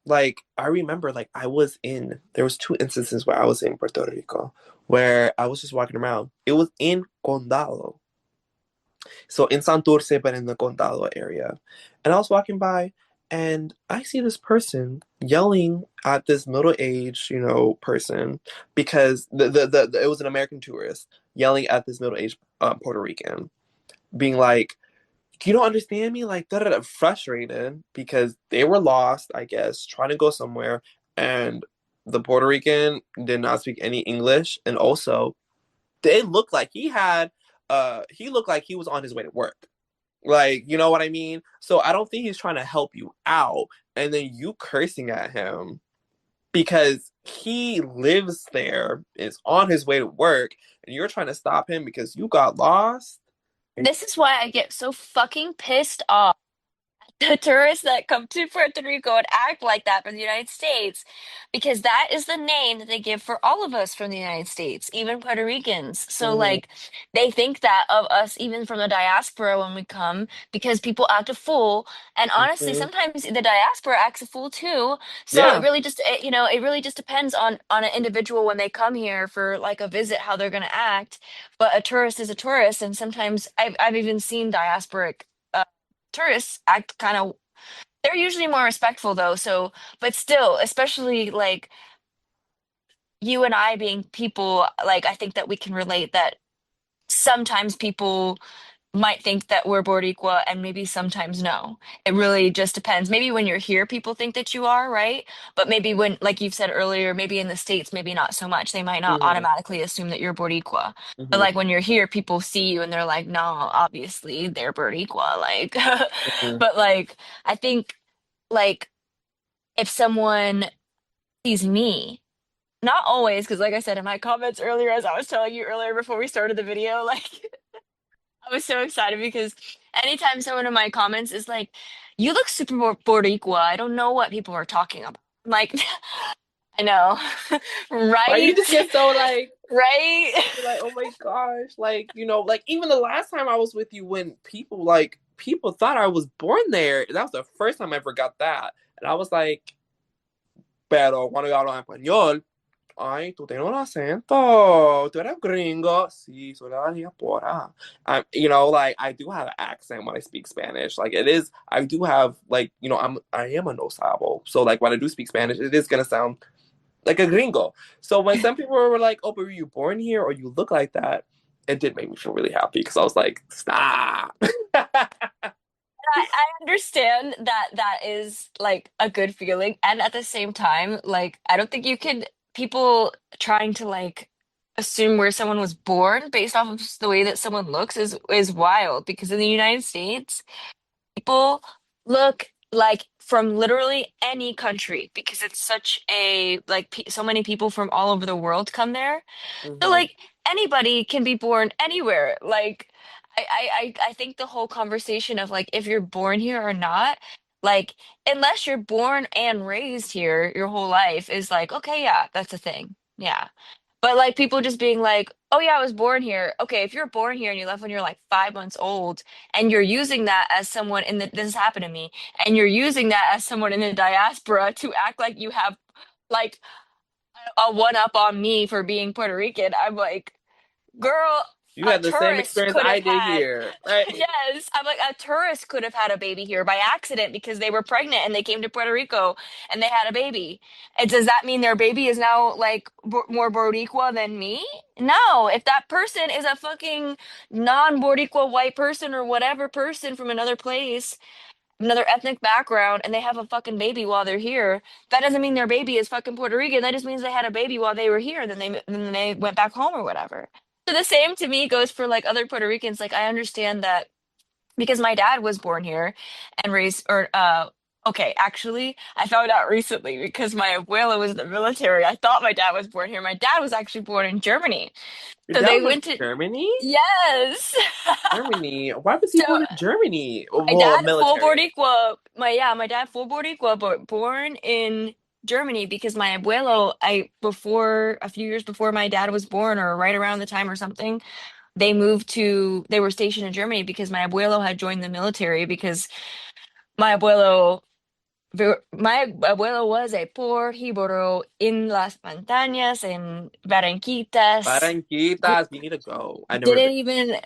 like I remember, like there was two instances where I was in Puerto Rico where I was just walking around. It was in Condado, so in Santurce, but in the Condado area. And I was walking by and I see this person yelling at this middle-aged, person because it was an American tourist yelling at this middle-aged Puerto Rican, being like, "You don't understand me?" Like, da da da, frustrated because they were lost, I guess, trying to go somewhere, and the Puerto Rican did not speak any English, and also it looked like he looked like he was on his way to work. Like, you know what I mean? So I don't think he's trying to help you out. And then you cursing at him because he lives there, is on his way to work, and you're trying to stop him because you got lost. And This is why I get so fucking pissed off. The tourists that come to Puerto Rico and act like that from the United States, because that is the name that they give for all of us from the United States, even Puerto Ricans. So, Mhm, like, they think that of us, even from the diaspora, when we come, because people act a fool. And honestly, mhm. sometimes the diaspora acts a fool too. So Yeah. it really just depends on an individual when they come here for like a visit, how they're going to act. But a tourist is a tourist, and sometimes I've even seen diasporic. Tourists act kind of, they're usually more respectful though, so but still, especially like you and I being people, like I think that we can relate that sometimes people might think that we're Boricua and maybe sometimes no. It really just depends. Maybe when you're here, people think that you are, right? But maybe when, like you've said earlier, maybe in the States, maybe not so much. They might not Mhm, automatically assume that you're Boricua. But mhm, like when you're here, people see you and they're like, no, obviously they're Boricua. Like, mhm. but like, I think like if someone sees me, not always, because like I said in my comments earlier, as I was telling you earlier before we started the video, like I was so excited because anytime someone in my comments is like, "You look super Boricua," I don't know what people are talking about. I'm like, I know, Like you right? just get so like Right? you're like, oh my gosh, like like even the last time I was with you, when people thought I was born there. That was the first time I ever got that, and I was like, pero cuando yo hablo en español, ay, tú tienes un acento, tú eres gringo, sí, soy de la diáspora. Like I do have an accent when I speak Spanish. Like it is, I do have like I am a no sabo, so like when I do speak Spanish, it is gonna sound like a gringo. So when some people were like, "Oh, but were you born here or you look like that?" It did make me feel really happy because I was like, "Stop." I understand that that is like a good feeling. And at the same time, like, I don't think you can, people trying to like assume where someone was born based off of just the way that someone looks is wild because in the United States, people look like from literally any country because it's such a like so many people from all over the world come there. So Mhm, like anybody can be born anywhere. Like I think the whole conversation of like if you're born here or not, like unless you're born and raised here your whole life is like, okay, yeah, that's a thing. Yeah. But like people just being like, oh yeah, I was born here. Okay, if you're born here and you left when you're like 5 months old and you're using that as someone in the this has happened to me, and you're using that as someone in the diaspora to act like you have like a one up on me for being Puerto Rican. I'm like, girl, you a had the same tourist experience could I have did had, here, right? yes, I'm like, a tourist could have had a baby here by accident because they were pregnant and they came to Puerto Rico and they had a baby. And does that mean their baby is now like more Boricua than me? No, if that person is a fucking non-Boricua white person or whatever person from another place, another ethnic background, and they have a fucking baby while they're here, that doesn't mean their baby is fucking Puerto Rican. That just means they had a baby while they were here, then they went back home or whatever. the same to me goes for like other Puerto Ricans. Like I understand that because my dad was born here and raised, or okay, actually, I found out recently because my abuela was in the military. I thought my dad was born here. My dad was actually born in Germany. Your So dad they was born went to, in Germany? yes. Germany. Why was he So born in Germany? my Well, dad full military. Boricua, my dad full Boricua, but born in Germany because my abuelo, before a few years before my dad was born, or right around the time or something, they were stationed in Germany because my abuelo had joined the military because my abuelo, my abuelo was a poor Hiboro in Las Montañas and Barranquitas. Barranquitas. We need to go. I've never been. Didn't even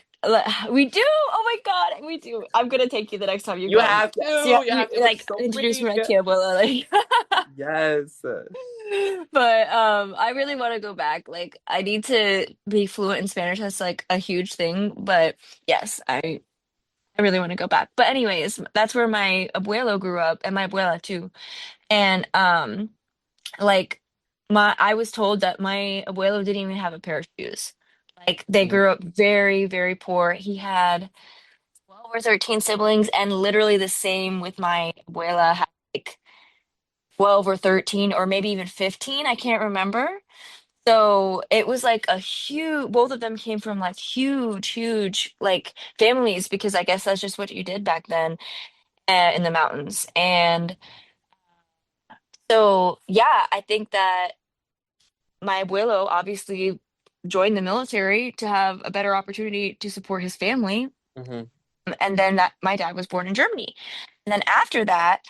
we do. Oh my God, we do. I'm gonna take you the next time you You come. have Yes, to. yeah, You you have to. It looks like so introduce pretty. me to abuela, like. Yes. But I really want to go back. Like I need to be fluent in Spanish. That's like a huge thing. But yes, I really want to go back. But anyways, that's where my abuelo grew up and my abuela too. And like I was told that my abuelo didn't even have a pair of shoes. Like they grew up very, very poor. He had 12 or 13 siblings, and literally the same with my abuela had like 12 or 13 or maybe even 15. I can't remember. So it was like a huge, both of them came from like huge, huge like families because I guess that's just what you did back then in the mountains. And so, yeah, I think that my abuelo obviously joined the military to have a better opportunity to support his family. Mm-hmm. And then that my dad was born in Germany. And then after that,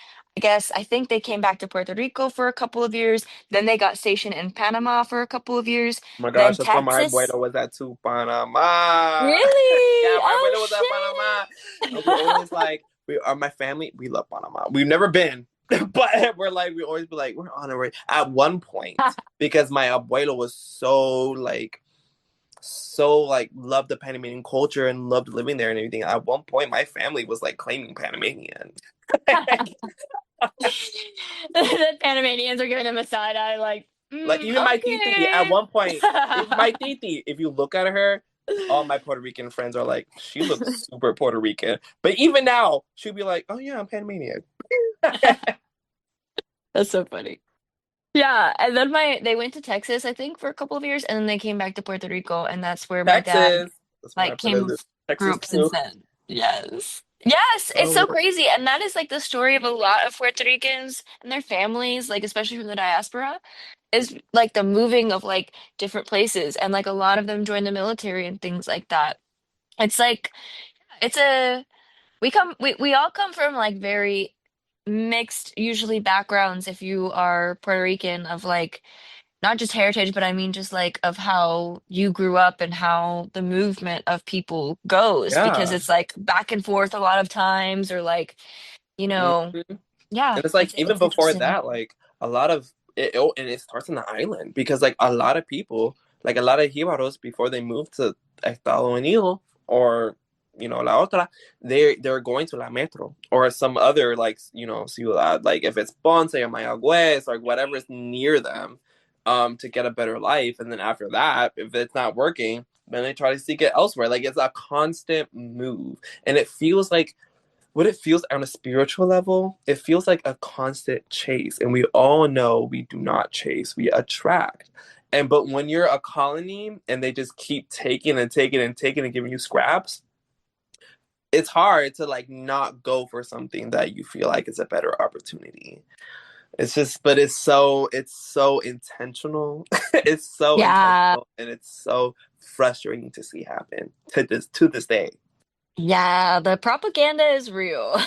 I think they came back to Puerto Rico for a couple of years. Then they got stationed in Panama for a couple of years. Oh my Then gosh, that's where my Texas. abuelo was at too, Panama. Yeah, Really? my Oh abuelo was at Panama. And we shit. always like we are my family, we love Panama. We've never been, but we're like we always be like, we're on our way. At one point, because my abuelo was so like loved the Panamanian culture and loved living there and everything. At one point my family was like claiming Panamanian. The Panamanians are giving him a side eye, like, Like even my titi at okay. one point, even my titi, if you look at her, all my Puerto Rican friends are like, she looks super Puerto Rican. But even now, she'll be like, oh yeah, I'm Panamanian. That's so funny. Yeah, and then they went to Texas, I think, for a couple of years, and then they came back to Puerto Rico, and that's where my dad Texas. That's where my like brother lives. grew Texas up since too. then. Yes. Yes, it's so Oh, crazy. And that is like the story of a lot of Puerto Ricans and their families, like especially from the diaspora, is like the moving of like different places. And like a lot of them join the military and things like that. It's like it's a we all come from like very mixed usually backgrounds if you are Puerto Rican of like not just heritage, but I mean just like of how you grew up and how the movement of people goes because yeah. it's like back and forth a lot of times or like, you know, Mhm. yeah, And it's like even it's before interesting. that, like a lot of and it starts on the island because like a lot of people, like a lot of jibaros before they move to Estado Unido or la otra, they're going to la metro or some other like ciudad, like if it's Ponce or Mayagüez or whatever is near them, to get a better life. And then after that, if it's not working, then they try to seek it elsewhere. Like it's a constant move, and it feels like what it feels on a spiritual level, it feels like a constant chase. And we all know we do not chase, we attract. And but when you're a colony and they just keep taking and taking and taking and giving you scraps, it's hard to like not go for something that you feel like is a better opportunity. It's just, but it's so intentional. It's so Yeah. intentional and it's so frustrating to see happen to this day. Yeah, the propaganda is real.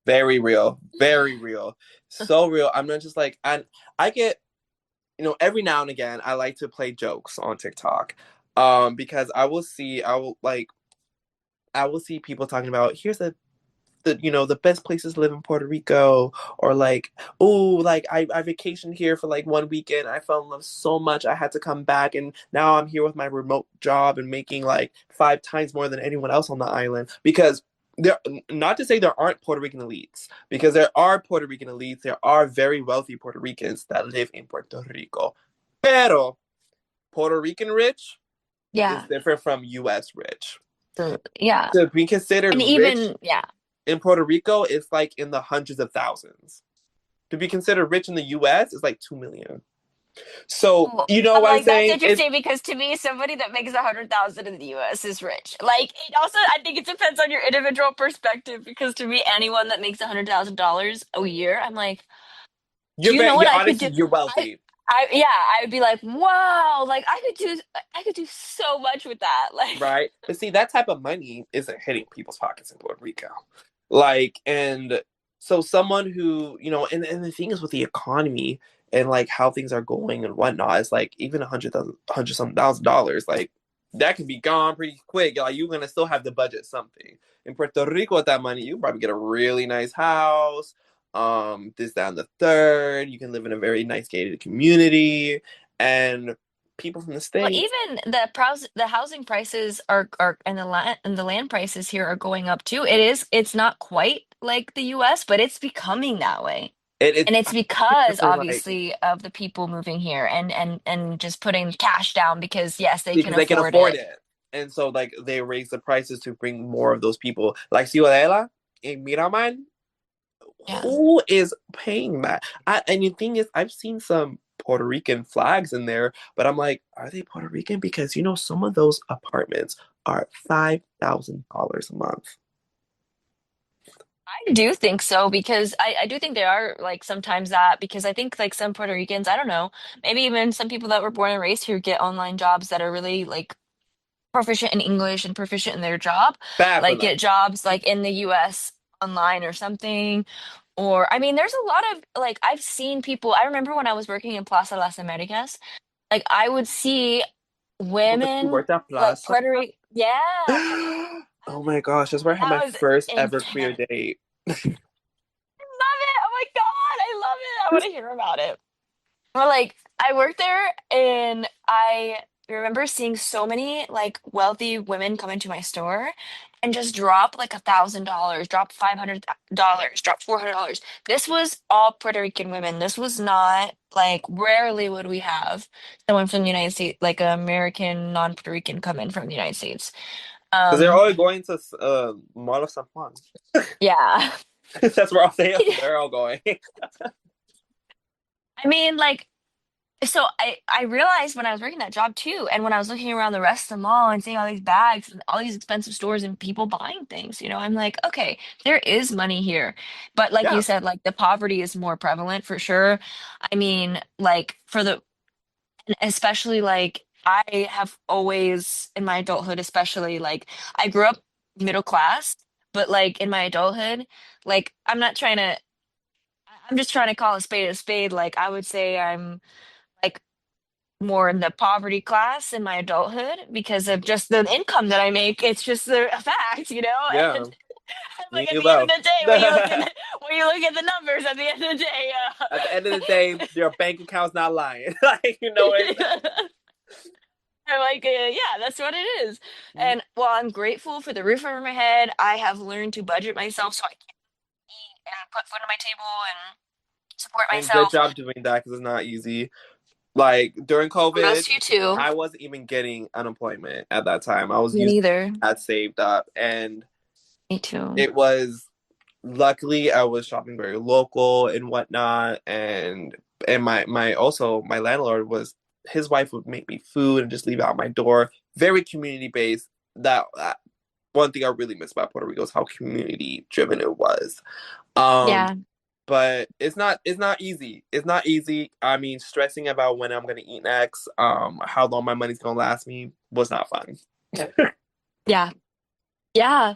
Very real, very real, so real. I'm not just like, and I get, every now and again, I like to play jokes on TikTok, because I will see people talking about here's the best places to live in Puerto Rico, or like, oh, like I vacationed here for like one weekend. I fell in love so much. I had to come back, and now I'm here with my remote job and making like 5 times more than anyone else on the island. Because there, not to say there aren't Puerto Rican elites, because there are Puerto Rican elites. There are very wealthy Puerto Ricans that live in Puerto Rico. Pero Puerto Rican rich, is Yeah. different from US rich. So, yeah. To be considered And rich even, yeah. in Puerto Rico, it's like in the hundreds of thousands. To be considered rich in the US is like 2 million. So Oh, you know I'm what I'm like, that's saying? It's interesting because to me, somebody that makes 100,000 in the U.S. is rich. Like, it also, I think it depends on your individual perspective. Because to me, anyone that makes $100,000 a year, I'm like, do you're you know very, what you're I could honestly, do? you're I, wealthy. yeah, I would be like, wow, like I could do so much with that. Like, Right? But see, that type of money isn't hitting people's pockets in Puerto Rico. Like, and so someone who, and the thing is with the economy and like how things are going and whatnot, it's like even 100 something thousand dollars, like that can be gone pretty quick. Like you're gonna still have to budget something. In Puerto Rico with that money, you probably get a really nice house, this, that, and the third. You can live in a very nice gated community and people from the well, States. even the housing prices are and the land prices here are going up too. It's not quite like the U.S., but it's becoming that way. It's And it's because for like obviously of the people moving here and just putting cash down because yes, they can because they can afford afford it. it. And so like they raise the prices to bring more of those people. Like Ciudadela in Miramar, Yeah. who is paying that? And the thing is, I've seen some Puerto Rican flags in there, but I'm like, are they Puerto Rican? Because some of those apartments are $5,000 a month. I do think so because I do think there are like sometimes that because I think like some Puerto Ricans, I don't know, maybe even some people that were born and raised here get online jobs that are really like proficient in English and proficient in their job, like Fabulous. get jobs like in the US online or something. Or I mean, there's a lot of like I've seen people. I remember when I was working in Plaza Las Americas, like I would see Oh, but you women worked at like Plaza. Puerto Rico. Yeah, Oh my gosh, that's where I had that my was first ever queer intense. date. Love it. Oh my God, I love it. I want to hear about it. Well, like I worked there and I remember seeing so many like wealthy women come into my store and just drop like $1,000, drop $500, drop $400. This was all Puerto Rican women. This was not like rarely would we have someone from the United States, like an American non-Puerto Rican come in from the United States. Because they're Um, all going to Mall of San Juan. yeah. That's where all they're all going. I mean, like so I realized when I was working that job too, and when I was looking around the rest of the mall and seeing all these bags and all these expensive stores and people buying things, I'm like, okay, there is money here. But like you Yeah. said, like the poverty is more prevalent for sure. I mean, like especially like I have always in my adulthood, especially like I grew up middle class, but like in my adulthood, like I'm just trying to call a spade a spade. Like I would say I'm like more in the poverty class in my adulthood because of just the income that I make. It's just a fact, Yeah. And Me like at and you the end of both. the day, when you look at At when you look at the numbers, at the end of the day, the end of the day, your bank account's not lying. Like, you know what I'm like, yeah, that's what it is. I And while I'm grateful for the roof over my head, I have learned to budget myself so I can eat and put food on my table and support And good myself. job doing that because it's not easy. Like during Most COVID, of you too. I wasn't even getting unemployment at that time. I was Me using neither. that saved up. And Me too. it was luckily I was shopping very local and whatnot. And my landlord was his wife would make me food and just leave it out my door. Very community based. That one thing I really miss about Puerto Rico is how community driven it was. Um, Yeah. but it's not easy. It's not easy. I mean, stressing about when I'm gonna eat next, how long my money's gonna last me was not fun. Yeah. Yeah.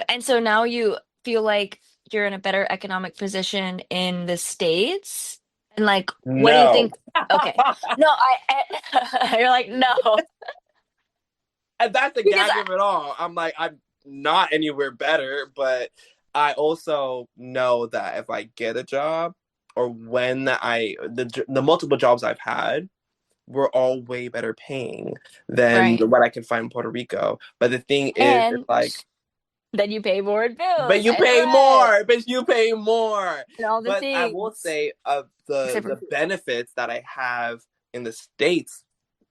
And so now you feel like you're in a better economic position in the States? And like, what do you No. think? Okay. No, you're like, no. And that's the Because gag of it all. I'm like, I'm not anywhere better, but I also know that if I get a job or when the multiple jobs I've had were all way better paying than right. what I can find in Puerto Rico. But the thing is, it's And like, then you pay more in but bills you and pay rent more, but you pay more. and all the But I will things. say of the Except for the food. benefits that I have in the States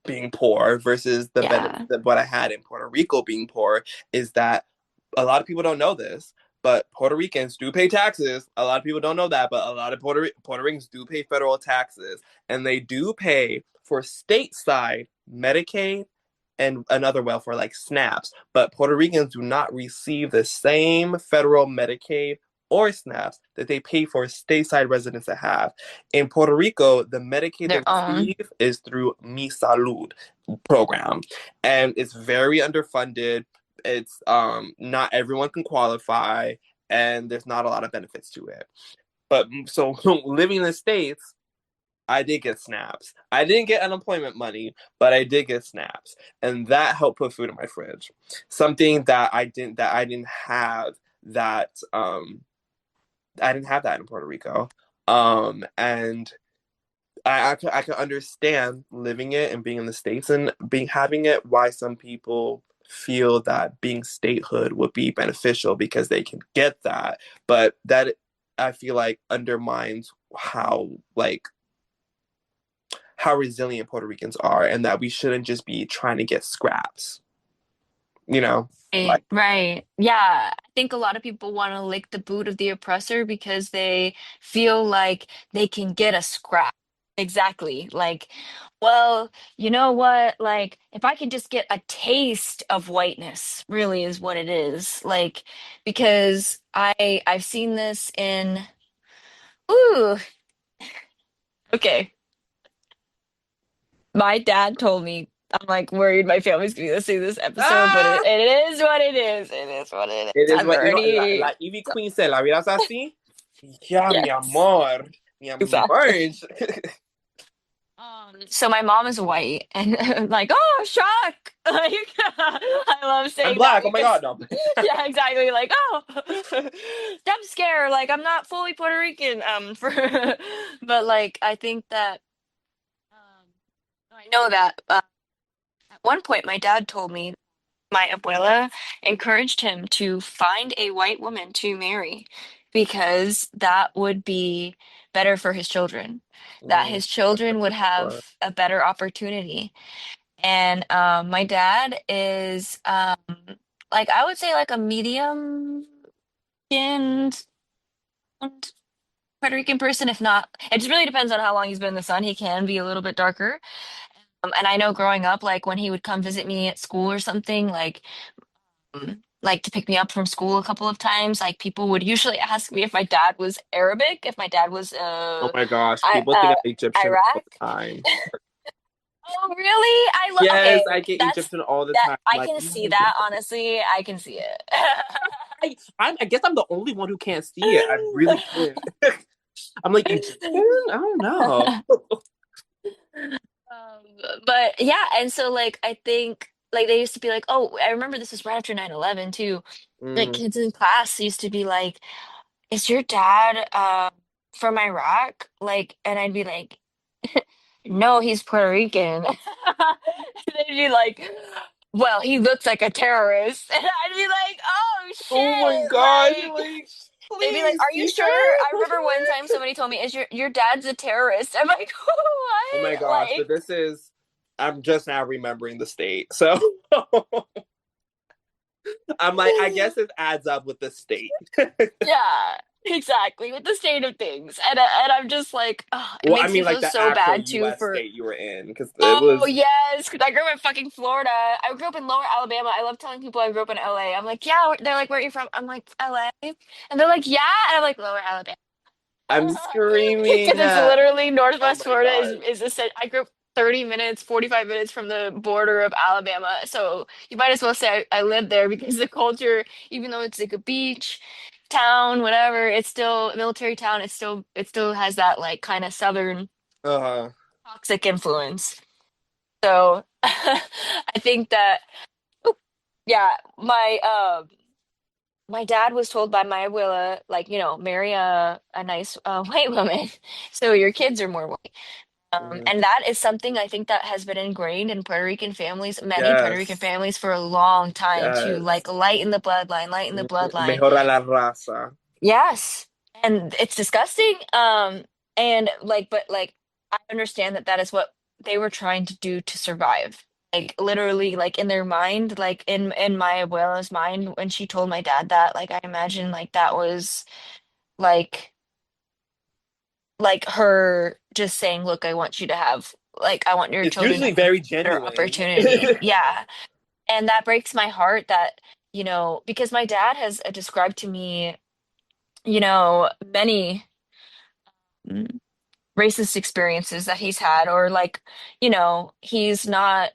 being poor versus the benefit Yeah. that what I had in Puerto Rico being poor is that a lot of people don't know this, but Puerto Ricans do pay taxes. A lot of people don't know that, but a lot of Puerto Ricans do pay federal taxes, and they do pay for stateside Medicaid and another welfare like SNAPs. But Puerto Ricans do not receive the same federal Medicaid or SNAPs that they pay for stateside residents to have. In Puerto Rico, the Medicaid they Their own. receive is through Mi Salud program, and it's very underfunded. It's not everyone can qualify, and there's not a lot of benefits to it. But so living in the States, I did get snaps. I didn't get unemployment money, but I did get snaps, and that helped put food in my fridge. Something that I didn't have that I didn't have that in Puerto Rico. And I could understand living it and being in the States and being having it, why some people feel that being statehood would be beneficial because they can get that. But that I feel like undermines how resilient Puerto Ricans are, and that we shouldn't just be trying to get scraps, you know? Like, Right. Yeah. I think a lot of people want to lick the boot of the oppressor because they feel like they can get a scrap. Exactly. Like, well, you know what? Like, if I could just get a taste of whiteness, really is what it is. Like, because I've seen this in, ooh, okay. My dad told me, I'm like worried my family's gonna be listening to this episode, but ah, it is what it is. It is what it it is. is I've what, already. la Ivy Queen said, la vida es así. Ya, mi Yes, amor, mi exactly. amor. So my mom is white, and I'm like, oh, shock! Like, I love I'm saying that black. Oh my because, God, no. yeah, exactly. Like, oh, jump scare! Like, I'm not fully Puerto Rican. But like, I think that I know that at one point my dad told me my abuela encouraged him to find a white woman to marry because that would be better for his children, that his That's a children would good have one. a better opportunity. And my dad is like I would say like a medium skinned Puerto Rican person, if not, it just really depends on how long he's been in the sun. He can be a little bit darker. And I know growing up, like when he would come visit me at school or something, like to pick me up from school a couple of times, like people would usually ask me if my dad was Arabic, if my dad was Oh my gosh, I people think I'm Egyptian all Iraq. the time. Oh, really? I love. Yes, Okay, I get that's Egyptian all the that. time. I Like, can yeah, see that. Honestly, I can see it. I guess I'm the only one who can't see it. I really can't. I'm like Egyptian? I don't know. But yeah, and so like I think like they used to be like, oh, I remember this was right after 9/11 too. Like Mm. kids in class used to be like, "Is your dad from Iraq?" Like, and I'd be like, "No, he's Puerto Rican." They'd be like, "Well, he looks like a terrorist," and I'd be like, "Oh Oh my shit!" gosh, Like. like, They'd be like, please, "Are you teacher. sure?" I remember one time somebody told me, "Is your dad's a terrorist?" I'm like, Oh my "What?" gosh, but Like, this is, I'm just now remembering the state. So I'm like, I guess it adds up with the state. yeah, exactly, with the state of things, and I'm just like, oh, it Well, I makes me mean, like feel the so actual bad too US for. state you were in, because it Oh was, yes, because I grew up in fucking Florida. I grew up in Lower Alabama. I love telling people I grew up in LA. I'm like, yeah. They're like, where are you from? I'm like, LA, and they're like, yeah, and I'm like, Lower Alabama. I'm Because screaming. it's literally Oh Northwest my Florida God. is a set. I grew up 30 minutes, 45 minutes from the border of Alabama. So you might as well say I lived there because the culture, even though it's like a beach town, whatever, it's still a military town. It still has that like kind of southern Uh-huh. toxic influence. So I think that yeah, my dad was told by my abuela, like, marry a nice white woman so your kids are more white. Mhm. And that is something I think that has been ingrained in Puerto Rican families, many Puerto Rican Yes. families for a long time to Yes. like lighten the bloodline, lighten the bloodline. Mejora la raza. Yes. And it's disgusting. And like, but like, I understand that that is what they were trying to do to survive. Like literally, like in their mind, like in my abuela's mind, when she told my dad that, like I imagine like that was like her just saying, "Look, I want you to have like I want your It's children to usually have a very better genuine. opportunity." Yeah. And that breaks my heart that, because my dad has described to me, many mm, racist experiences that he's had, or like,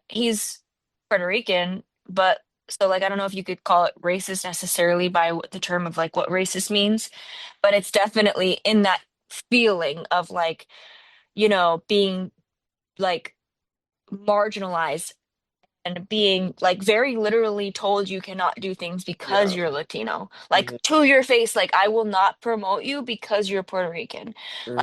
he's Puerto Rican, but so like, I don't know if you could call it racist necessarily by the term of like what racist means, but it's definitely in that feeling of like, being like marginalized and being like very literally told you cannot do things because Yeah. you're Latino. Like Hmm. to your face, like I will not promote you because you're Puerto Rican.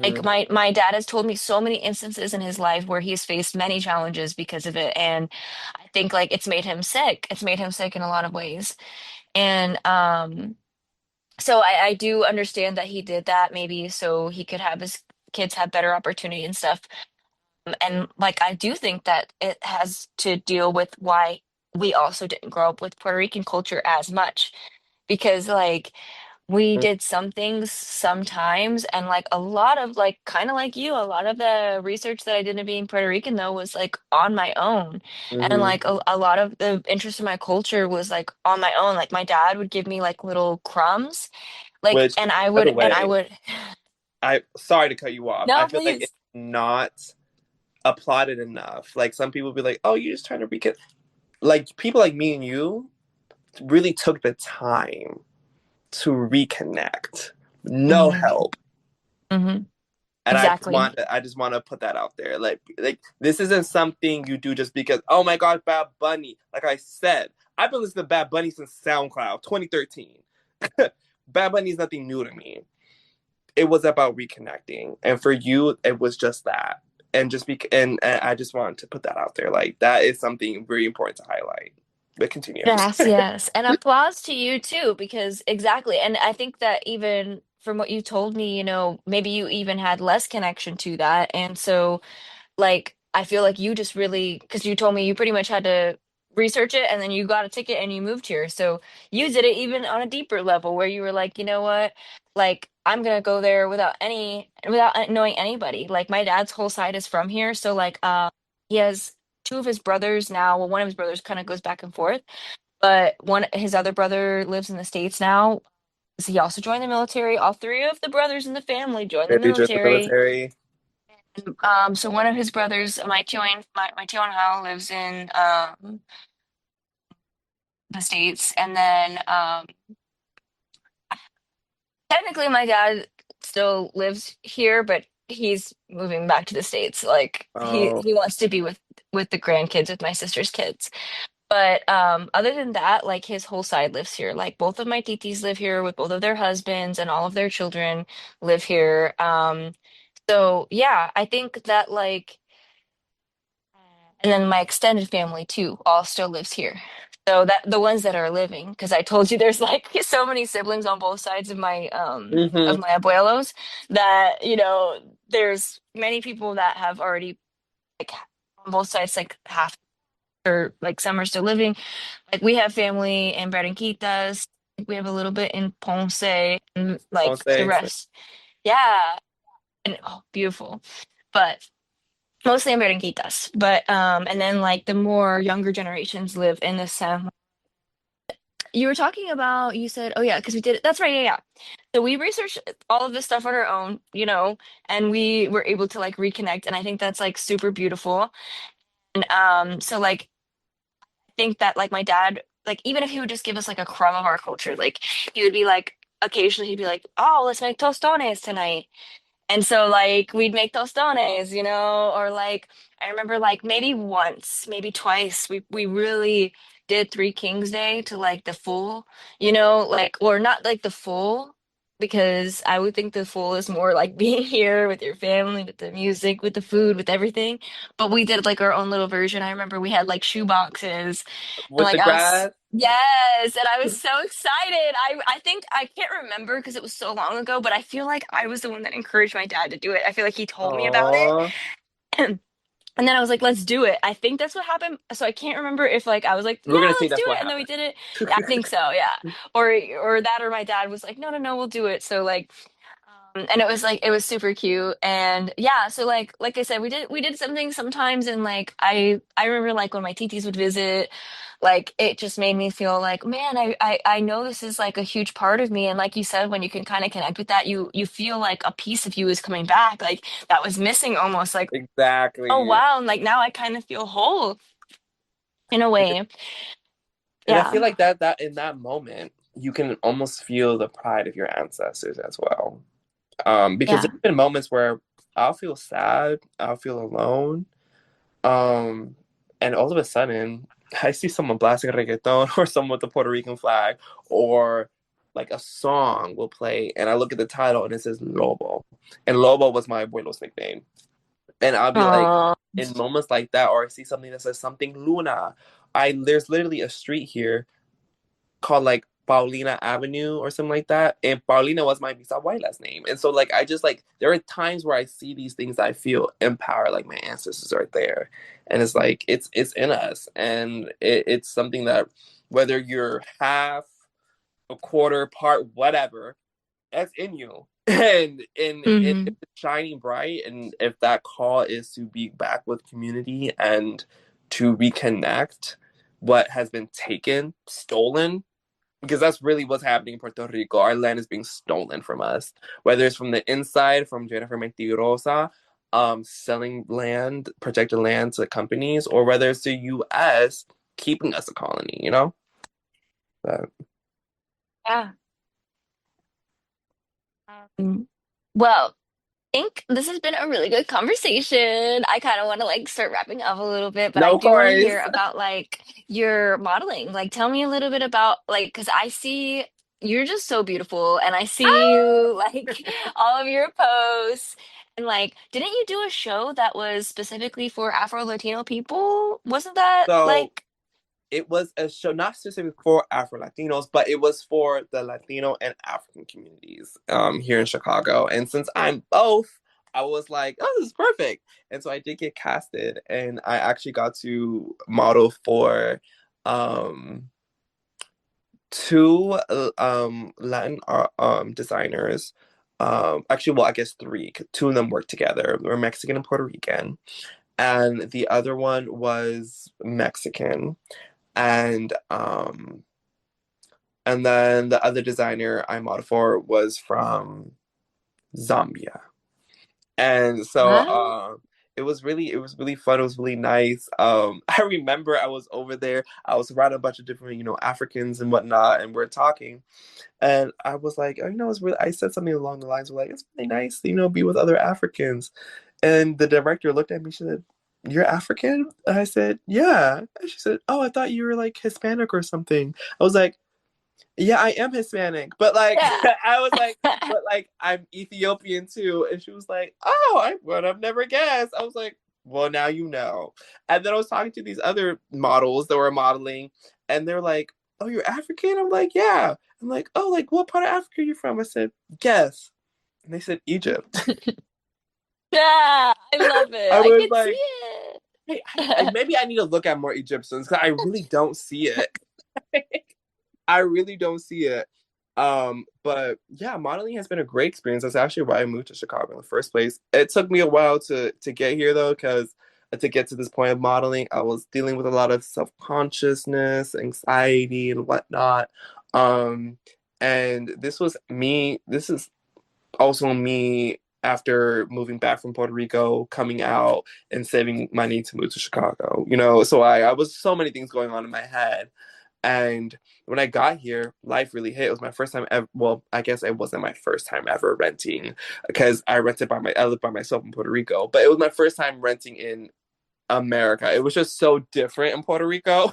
Like Hmm. my dad has told me so many instances in his life where he's faced many challenges because of it. And I think like it's made him sick. It's made him sick in a lot of ways. And so I do understand that he did that maybe so he could have his kids have better opportunity and stuff. And like I do think that it has to deal with why we also didn't grow up with Puerto Rican culture as much because like we did some things sometimes and like a lot of like kind of like you, a lot of the research that I did in being Puerto Rican though was like on my own. And Hmm. like a lot of the interest in my culture was like on my own. Like my dad would give me like little crumbs like Which, and I by the would and I way, would I sorry to cut you off. I no, feel like it's please. not applauded enough. Like some people be like, "Oh, you're just trying to reconnect." Like people like me and you really took the time to reconnect. No Hmm. help. Hmm. And Exactly. I just want to put that out there. Like this isn't something you do just because, oh my god, Bad Bunny. Like I said, I've been listening to Bad Bunny since SoundCloud 2013. Bad Bunny is nothing new to me. It was about reconnecting. And for you, it was just that. And I just wanted to put that out there. Like that is something very important to highlight. But continue. Yes, yes. And applause to you too, because exactly. And I think that even from what you told me, maybe you even had less connection to that. And so like I feel like you just really because you told me you pretty much had to research it and then you got a ticket and you moved here. So you did it even on a deeper level where you were like, you know what? Like I'm gonna go there without knowing anybody. Like my dad's whole side is from here. So like he has two of his brothers now. Well, one of his brothers kind of goes back and forth, but one his other brother lives in the States now. So he also joined the military. All three of the brothers in the family joined the Maybe just the military. military. So one of his brothers, my Tio lives in the States, and then technically my dad still lives here, but he's moving back to the States. Like Oh, he wants to be with the grandkids, with my sister's kids. But other than that, like his whole side lives here. Like both of my titis live here with both of their husbands, and all of their children live here. So yeah, I think that like. And then my extended family too all still lives here. So that the ones that are living, because I told you there's like so many siblings on both sides of hmm, my abuelos that, there's many people that have already like on both sides, like half or like some are still living. Like we have family in Barranquitas, we have a little bit in Ponce, and don't like the say. rest. Yeah. And oh, beautiful. But mostly in Barranquitas, but and then like the more younger generations live in the San. You were talking about, you said, oh yeah, because we did it. That's right, yeah, yeah. So we researched all of this stuff on our own, and we were able to like reconnect, and I think that's like super beautiful. And so like I think that like my dad, like even if he would just give us like a crumb of our culture, like he would be like occasionally he'd be like, oh, let's make tostones tonight. And so like we'd make tostones, or like I remember like maybe once, maybe twice, we really did Three Kings Day to like the full, like or not like the full, because I would think the full is more like being here with your family, with the music, with the food, with everything. But we did like our own little version. I remember we had like shoe boxes and With like the I was grass. yes, and I was so excited. I think I can't remember because it was so long ago, but I feel like I was the one that encouraged my dad to do it. I feel like he told me about Oh, it. And then I was like, let's do it. I think that's what happened. So I can't remember if like I was like, yeah, We're gonna say let's do that's what it. And then we happened. did it. Yeah, I think so, yeah. Or that or my dad was like, no, no, no, we'll do it. So like and it was like it was super cute. And yeah, so like I said, we did something sometimes and like I remember like when my titis would visit, like it just made me feel like, man, I know this is like a huge part of me. And like you said, when you can kind of connect with that, you feel like a piece of you is coming back. Like that was missing almost like, oh Exactly. wow, and like now I kind of feel whole in a And way. I feel Yeah. like that in that moment, you can almost feel the pride of your ancestors as well. Because Yeah. there's been moments where I'll feel sad, I'll feel alone, um, and all of a sudden, I see someone blasting reggaeton or someone with the Puerto Rican flag, or like a song will play, and I look at the title and it says Lobo, and Lobo was my abuelo's nickname, and I'll be like, Oh. in moments like that, or I see something that says something Luna. There's literally a street here called like Paulina Avenue or something like that. And Paulina was my bisabuela's name. And so like I just like there are times where I see these things that I feel empowered, like my ancestors are there. And it's like it's in us. And it's something that whether you're half, a quarter, part, whatever, that's in you. And if Hmm. it's shining bright and if that call is to be back with community and to reconnect what has been taken, stolen, because that's really what's happening in Puerto Rico. Our land is being stolen from us, whether it's from the inside, from Jennifer Mentirosa, selling land, protected land to companies, or whether it's the U.S. keeping us a colony, you know? But, Yeah. Well, think this has been a really good conversation. I kind of want to like start wrapping up a little bit, but I no, of do want to course. hear about like your modeling. Like, tell me a little bit about like, because I see you're just so beautiful, and I see you like all of your posts. And like, didn't you do a show that was specifically for Afro-Latino people? Wasn't that So like, it was a show not specific for Afro Latinos, but it was for the Latino and African communities here in Chicago. And since I'm both, I was like, oh, this is perfect. And so I did get casted, and I actually got to model for um, two Latin designers. Actually, well, I guess three. Two of them worked together. They were Mexican and Puerto Rican, and the other one was Mexican and and then the other designer I modeled for was from Zambia. And so huh? it was really fun. It was really nice. I remember I was over there. I was around a bunch of different, Africans and whatnot, and we're talking. And I was like, oh, it's really I said something along the lines of like, it's really nice, be with other Africans. And the director looked at me, she said, you're African? And I said, yeah. And she said, oh, I thought you were like Hispanic or something. I was like, yeah, I am Hispanic, but like Yeah. I was like, but like I'm Ethiopian too. And she was like, oh, I would have never guessed. I was like, well, now you know. And then I was talking to these other models that were modeling, and they're like, oh, you're African? I'm like, yeah. I'm like, oh, like what part of Africa are you from? I said, guess. And they said Egypt. Yeah, I love it. I I was can see like, hey, it. maybe I need to look at more Egyptians because I really don't see it. I really don't see it. But yeah, modeling has been a great experience. That's actually why I moved to Chicago in the first place. It took me a while to get here though, because to get to this point of modeling, I was dealing with a lot of self-consciousness, anxiety, and whatnot. Um, and this is also me after moving back from Puerto Rico, coming out and saving money to move to Chicago. So I was so many things going on in my head. And when I got here, life really hit. It was my first time ever. Well, I guess it wasn't my first time ever renting because I lived by myself in Puerto Rico, but it was my first time renting in America. It was just so different in Puerto Rico.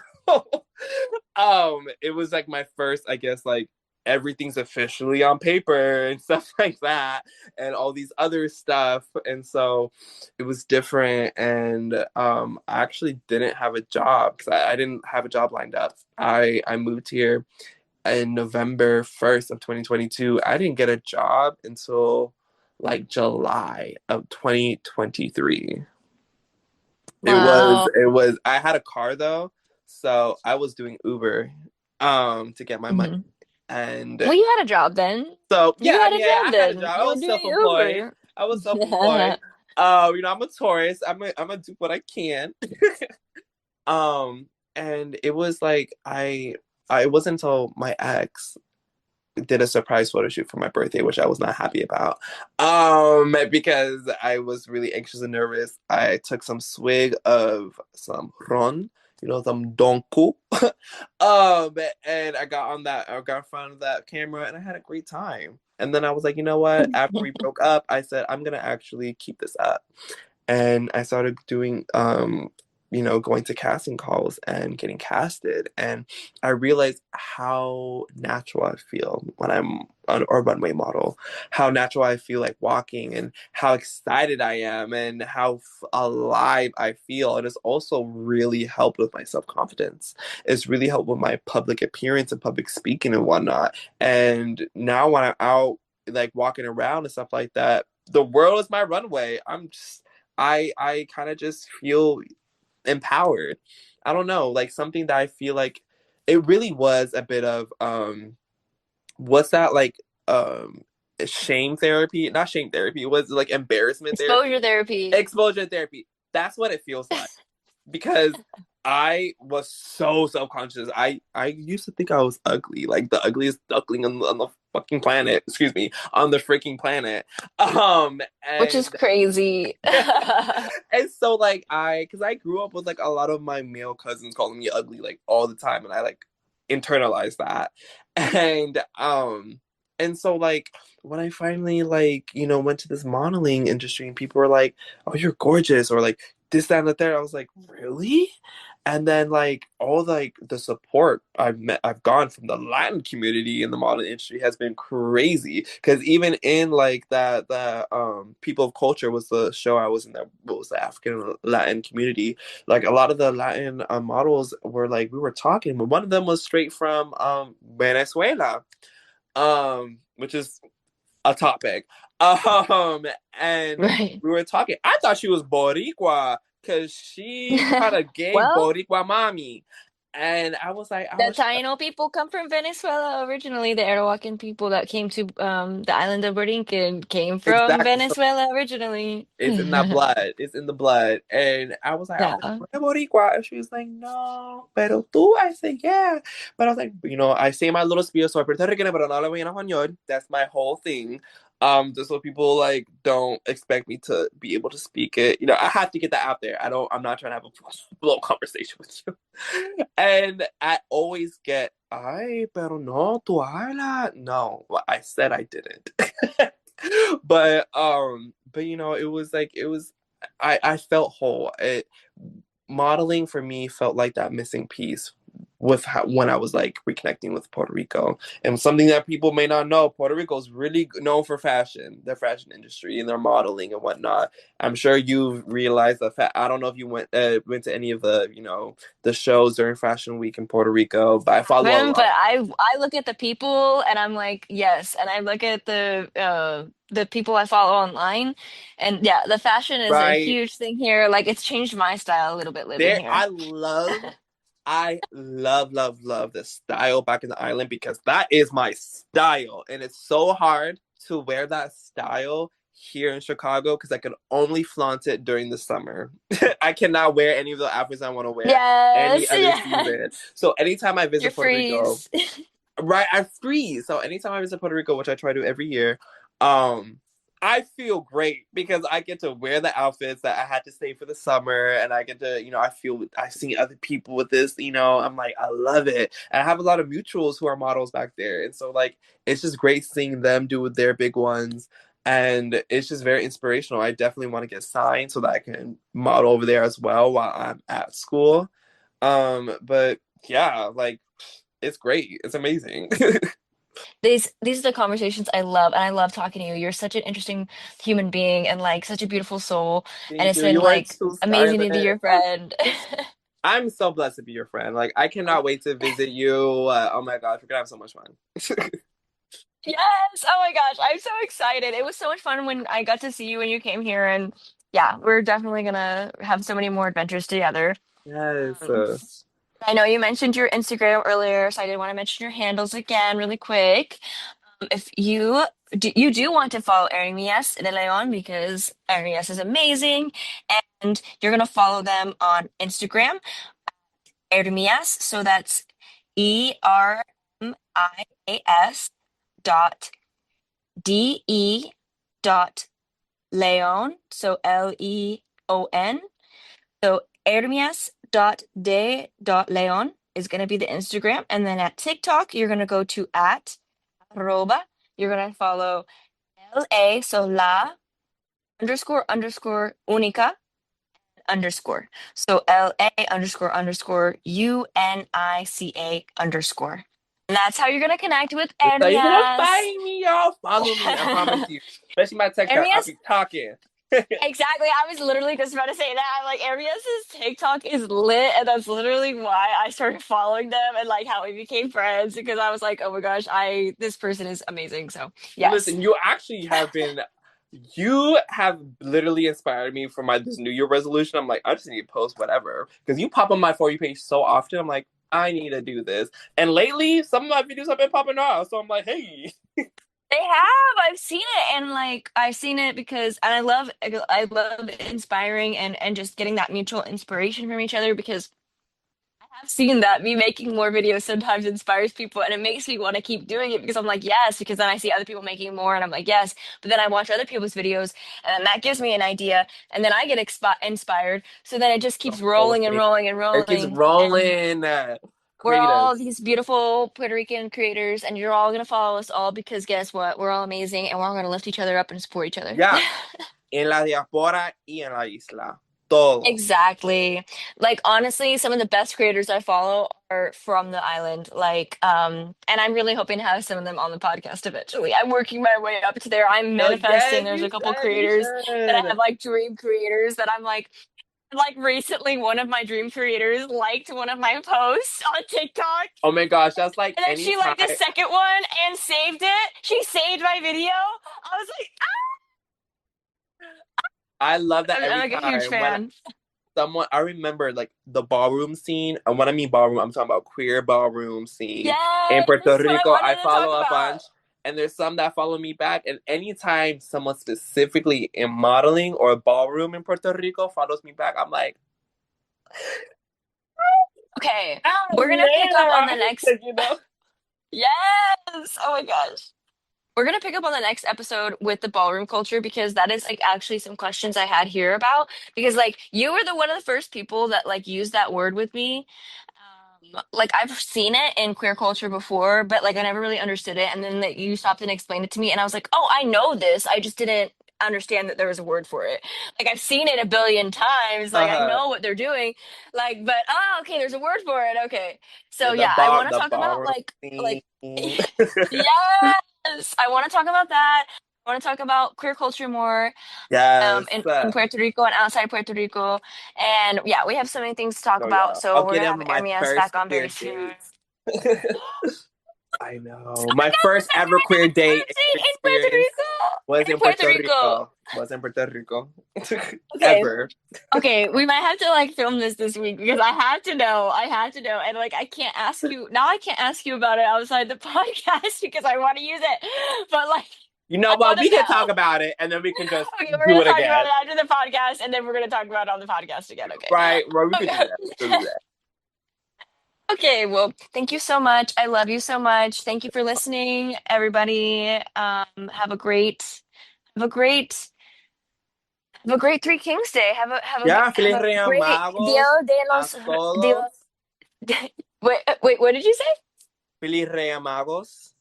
It was like my first, I guess, like everything's officially on paper and stuff like that, and all these other stuff. And so it was different. And I actually didn't have a job because I didn't have a job lined up. I moved here in November 1st of 2022. I didn't get a job until like July of 2023. Wow. I had a car though, so I was doing Uber to get my money. Hmm. And Well, you had a job then. so You yeah, I had a mean, job I had a then. job. I You were was doing self-employed. Uber. I was self-employed. I'm a tourist. I'm gonna do what I can. Um, and it was like I it wasn't until my ex did a surprise photo shoot for my birthday, which I was not happy about. Because I was really anxious and nervous. I took some swig of some ron, some donku. And I got in front of that camera and I had a great time. And then I was like, you know what? After we broke up, I said, I'm gonna actually keep this up. And I started doing going to casting calls and getting casted, and I realized how natural I feel when I'm on a runway model, how natural I feel like walking, and how excited I am, and how alive I feel. And it's also really helped with my self-confidence. It's really helped with my public appearance and public speaking and whatnot. And now when I'm out like walking around and stuff like that, the world is my runway. I kind of just feel empowered. I don't know, like something that I feel like it really was a bit of what's that like um shame therapy? Not shame therapy, it was like embarrassment Exposure therapy, therapy. exposure therapy. That's what it feels like because I was so self-conscious. I used to think I was ugly, like the ugliest duckling on the fucking planet. Excuse me, on the freaking planet. Which is And crazy. and so like because I grew up with like a lot of my male cousins calling me ugly like all the time, and I like internalized that, and so like when I finally like went to this modeling industry and people were like, "Oh, you're gorgeous," or like this, that, and the third, I was like, "Really?" And then like all like the support I've gone from the Latin community in the modeling industry has been crazy. Because even in like that People of Culture was the show I was in, that what was the African Latin community. Like a lot of the Latin models were like we were talking, but one of them was straight from Venezuela, which is a topic. Um, and Right. we were talking. I thought she was Boricua because she had a gay Well, Boricua mommy, and I that's was how you know people come from Venezuela originally. The Arawakan people that came to the island of Borinquen came from exactly. So Venezuela originally. it's in that blood. It's in the blood. And I was like, Yeah. "¿Tú eres Boricua?" And she was like, "No, pero tú." I said, "Yeah." But I was like, I say my little spiel, soy Puerto Rican, pero no hablo bien español. That's my whole thing. Just so people like don't expect me to be able to speak it. I have to get that out there. I'm not trying to have a full conversation with you. And I always get, ay, pero no, tú hablas. No, well, I said I didn't. But I felt whole. Modeling for me felt like that missing piece when I was like reconnecting with Puerto Rico. And something that people may not know, Puerto Rico is really known for fashion, their fashion industry and their modeling and whatnot. I'm sure you've realized the fact. I don't know if you went to any of the the shows during Fashion Week in Puerto Rico, but I follow But along. I look at the people and I'm like, yes. And I look at the people I follow online, and yeah, the fashion is a Right huge thing here. Like it's changed my style a little bit living there, here. I love, love, love the style back in the island because that is my style. And it's so hard to wear that style here in Chicago because I can only flaunt it during the summer. I cannot wear any of the outfits I want to wear any Yes, other yeah. season. So anytime I Your visit Puerto Rico, freeze. right, I freeze. So anytime I visit Puerto Rico, which I try to every year, um, I feel great because I get to wear the outfits that I had to save for the summer, and I get to, I see other people with this, I'm like, I love it. And I have a lot of mutuals who are models back there, and so like, it's just great seeing them do their big ones, and it's just very inspirational. I definitely want to get signed so that I can model over there as well while I'm at school. But yeah, like it's great. It's amazing. These are the conversations I love, and I love talking to you. You're such an interesting human being and like such a beautiful soul, and Thank it's you. been You are like too, amazing to be Scarlett. your friend. I'm so blessed to be your friend. Like, I cannot wait to visit you. Oh my gosh, we're gonna have so much fun. Yes. Oh my gosh. I'm so excited. It was so much fun when I got to see you when you came here, and yeah, we're definitely gonna have so many more adventures together. Yes. Um, I know you mentioned your Instagram earlier, so I did want to mention your handles again really quick. If you do want to follow Ermias de Leon because Ermias is amazing, and you're gonna follow them on Instagram, Ermias. So that's ERMIAS .DE Leon. So LEON. So Ermias.de.leon is going to be the Instagram. And then at TikTok, you're going to go to at arroba. You're going to follow LA, so la __ única _. So LA __ UNICA _. And that's how you're going to connect with So you're gonna Ermias. find me, y'all. Follow me, I promise you. Especially my TikTok. I'll Ermias, be talking. exactly. I was literally just about to say that. I'm like, Ermias's TikTok is lit, and that's literally why I started following them and like how we became friends because I was like, oh my gosh, this person is amazing. So yes. Listen, you have literally inspired me for this New Year resolution. I'm like, I just need to post whatever. Because you pop on my For You page so often. I'm like, I need to do this. And lately, some of my videos have been popping off. So I'm like, hey. They have. I've seen it, and like I've seen it because, and I love inspiring and just getting that mutual inspiration from each other because I've seen that me making more videos sometimes inspires people, and it makes me want to keep doing it because I'm like yes, because then I see other people making more, and I'm like yes, but then I watch other people's videos, and then that gives me an idea, and then I get inspired. So then it just The keeps whole rolling and thing. rolling and It keeps rolling, and rolling. we're Creative. all these beautiful Puerto Rican creators, and you're all going to follow us all because guess what? We're all amazing, and we're all going to lift each other up and support each other. Yeah. En la diaspora y en la isla. Todo. Exactly. Like honestly, some of the best creators I follow are from the island. Like, and I'm really hoping to have some of them on the podcast eventually. I'm working my way up to there. I'm Hell manifesting. yes, There's you a couple should. You creators that I should. have like dream creators that I'm like recently one of my dream creators liked one of my posts on TikTok. Oh my gosh, that's like And then she anytime. liked the second one and saved it. She saved my video. I was like, I love that I'm every like a huge time when fan. I remember like the ballroom scene. And when I mean ballroom, I'm talking about queer ballroom scene. In Yes, Puerto what I Rico, I wanted to talk follow a about. bunch. And there's some that follow me back. And anytime someone specifically in modeling or ballroom in Puerto Rico follows me back, I'm like, Okay, oh we're gonna pick up on the next. man, you know? Yes! Oh my gosh. We're gonna pick up on the next episode with the ballroom culture because that is like actually some questions I had here about because like you were the one of the first people that like used that word with me. Like I've seen it in queer culture before, but like I never really understood it. And then like, you stopped and explained it to me, and I was like, oh, I know this. I just didn't understand that there was a word for it. Like I've seen it a billion times. Like I Uh, know what they're doing. Like, but oh, okay, there's a word for it. Okay, so yeah, I want to the talk about ballroom like scene. yes, I want to talk about that. I want to talk about queer culture more Yes. in Puerto Rico and outside Puerto Rico. And yeah, we have so many things to talk No, about. yeah. So I'll we're get gonna in have my Ermias back first on queer very soon. date. I know. My first ever queer date In Puerto experience Rico. was in In Puerto Puerto Rico. Rico. Was in Puerto Rico. Okay. Ever. Okay, we might have to like film this week because I have to know. I have to know. And like I can't ask you now I can't ask you about it outside the podcast because I want to use it. But like You know I what? want We to can talk know. about it and then we can just Okay, we're do gonna it talk about again. it after the podcast, and then we're gonna talk about it on the podcast again. Okay. Right? Right, we could do Okay. that. We could do that. Okay, well, thank you so much. I love you so much. Thank you for listening, everybody. Have a great, have a great Three Kings Day. Yeah, Have feliz a Reyes great Dia Magos de a los Dia. todos. Wait, what did you say? Feliz Reyes Magos.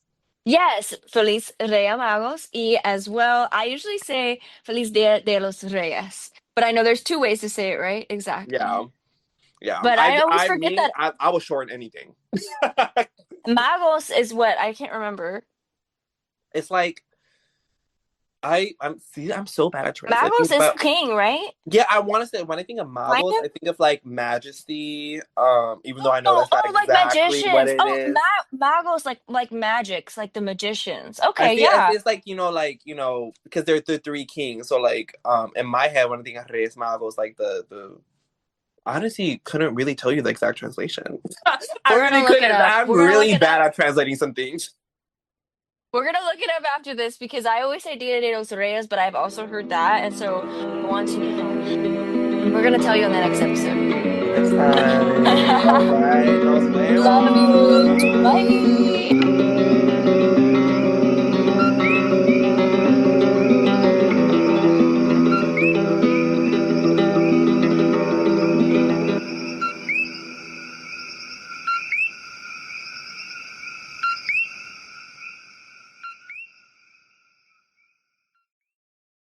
Yes, Feliz Reyes Magos. Y as well, I usually say Feliz Dia de los Reyes, but I know there's two ways to say it, right? Yeah. Exactly. Yeah. But I always forget that I was short anything. Magos is what I can't remember. It's like I'm so bad at translating, Magos is but king, right? yeah, I want to say when I think of Kind magos, of. I think of like majesty. Even though I know Oh, that's not like exactly what magicians. it Oh, is. magos, like magics, like the magicians. I Okay, think yeah. it's like because they're the three kings. So like in my head when I think of Reyes Magos, like the honestly couldn't really tell you the exact translation. I We're gonna really look it couldn't. up. I'm We're gonna look really it bad up. at translating some things. We're gonna look it up after this because I always say Dia de los Reyes, but I've also heard that, and so I want to know. And we're gonna tell you in the next episode. Next time. All right. Nos Love you. vemos. Bye.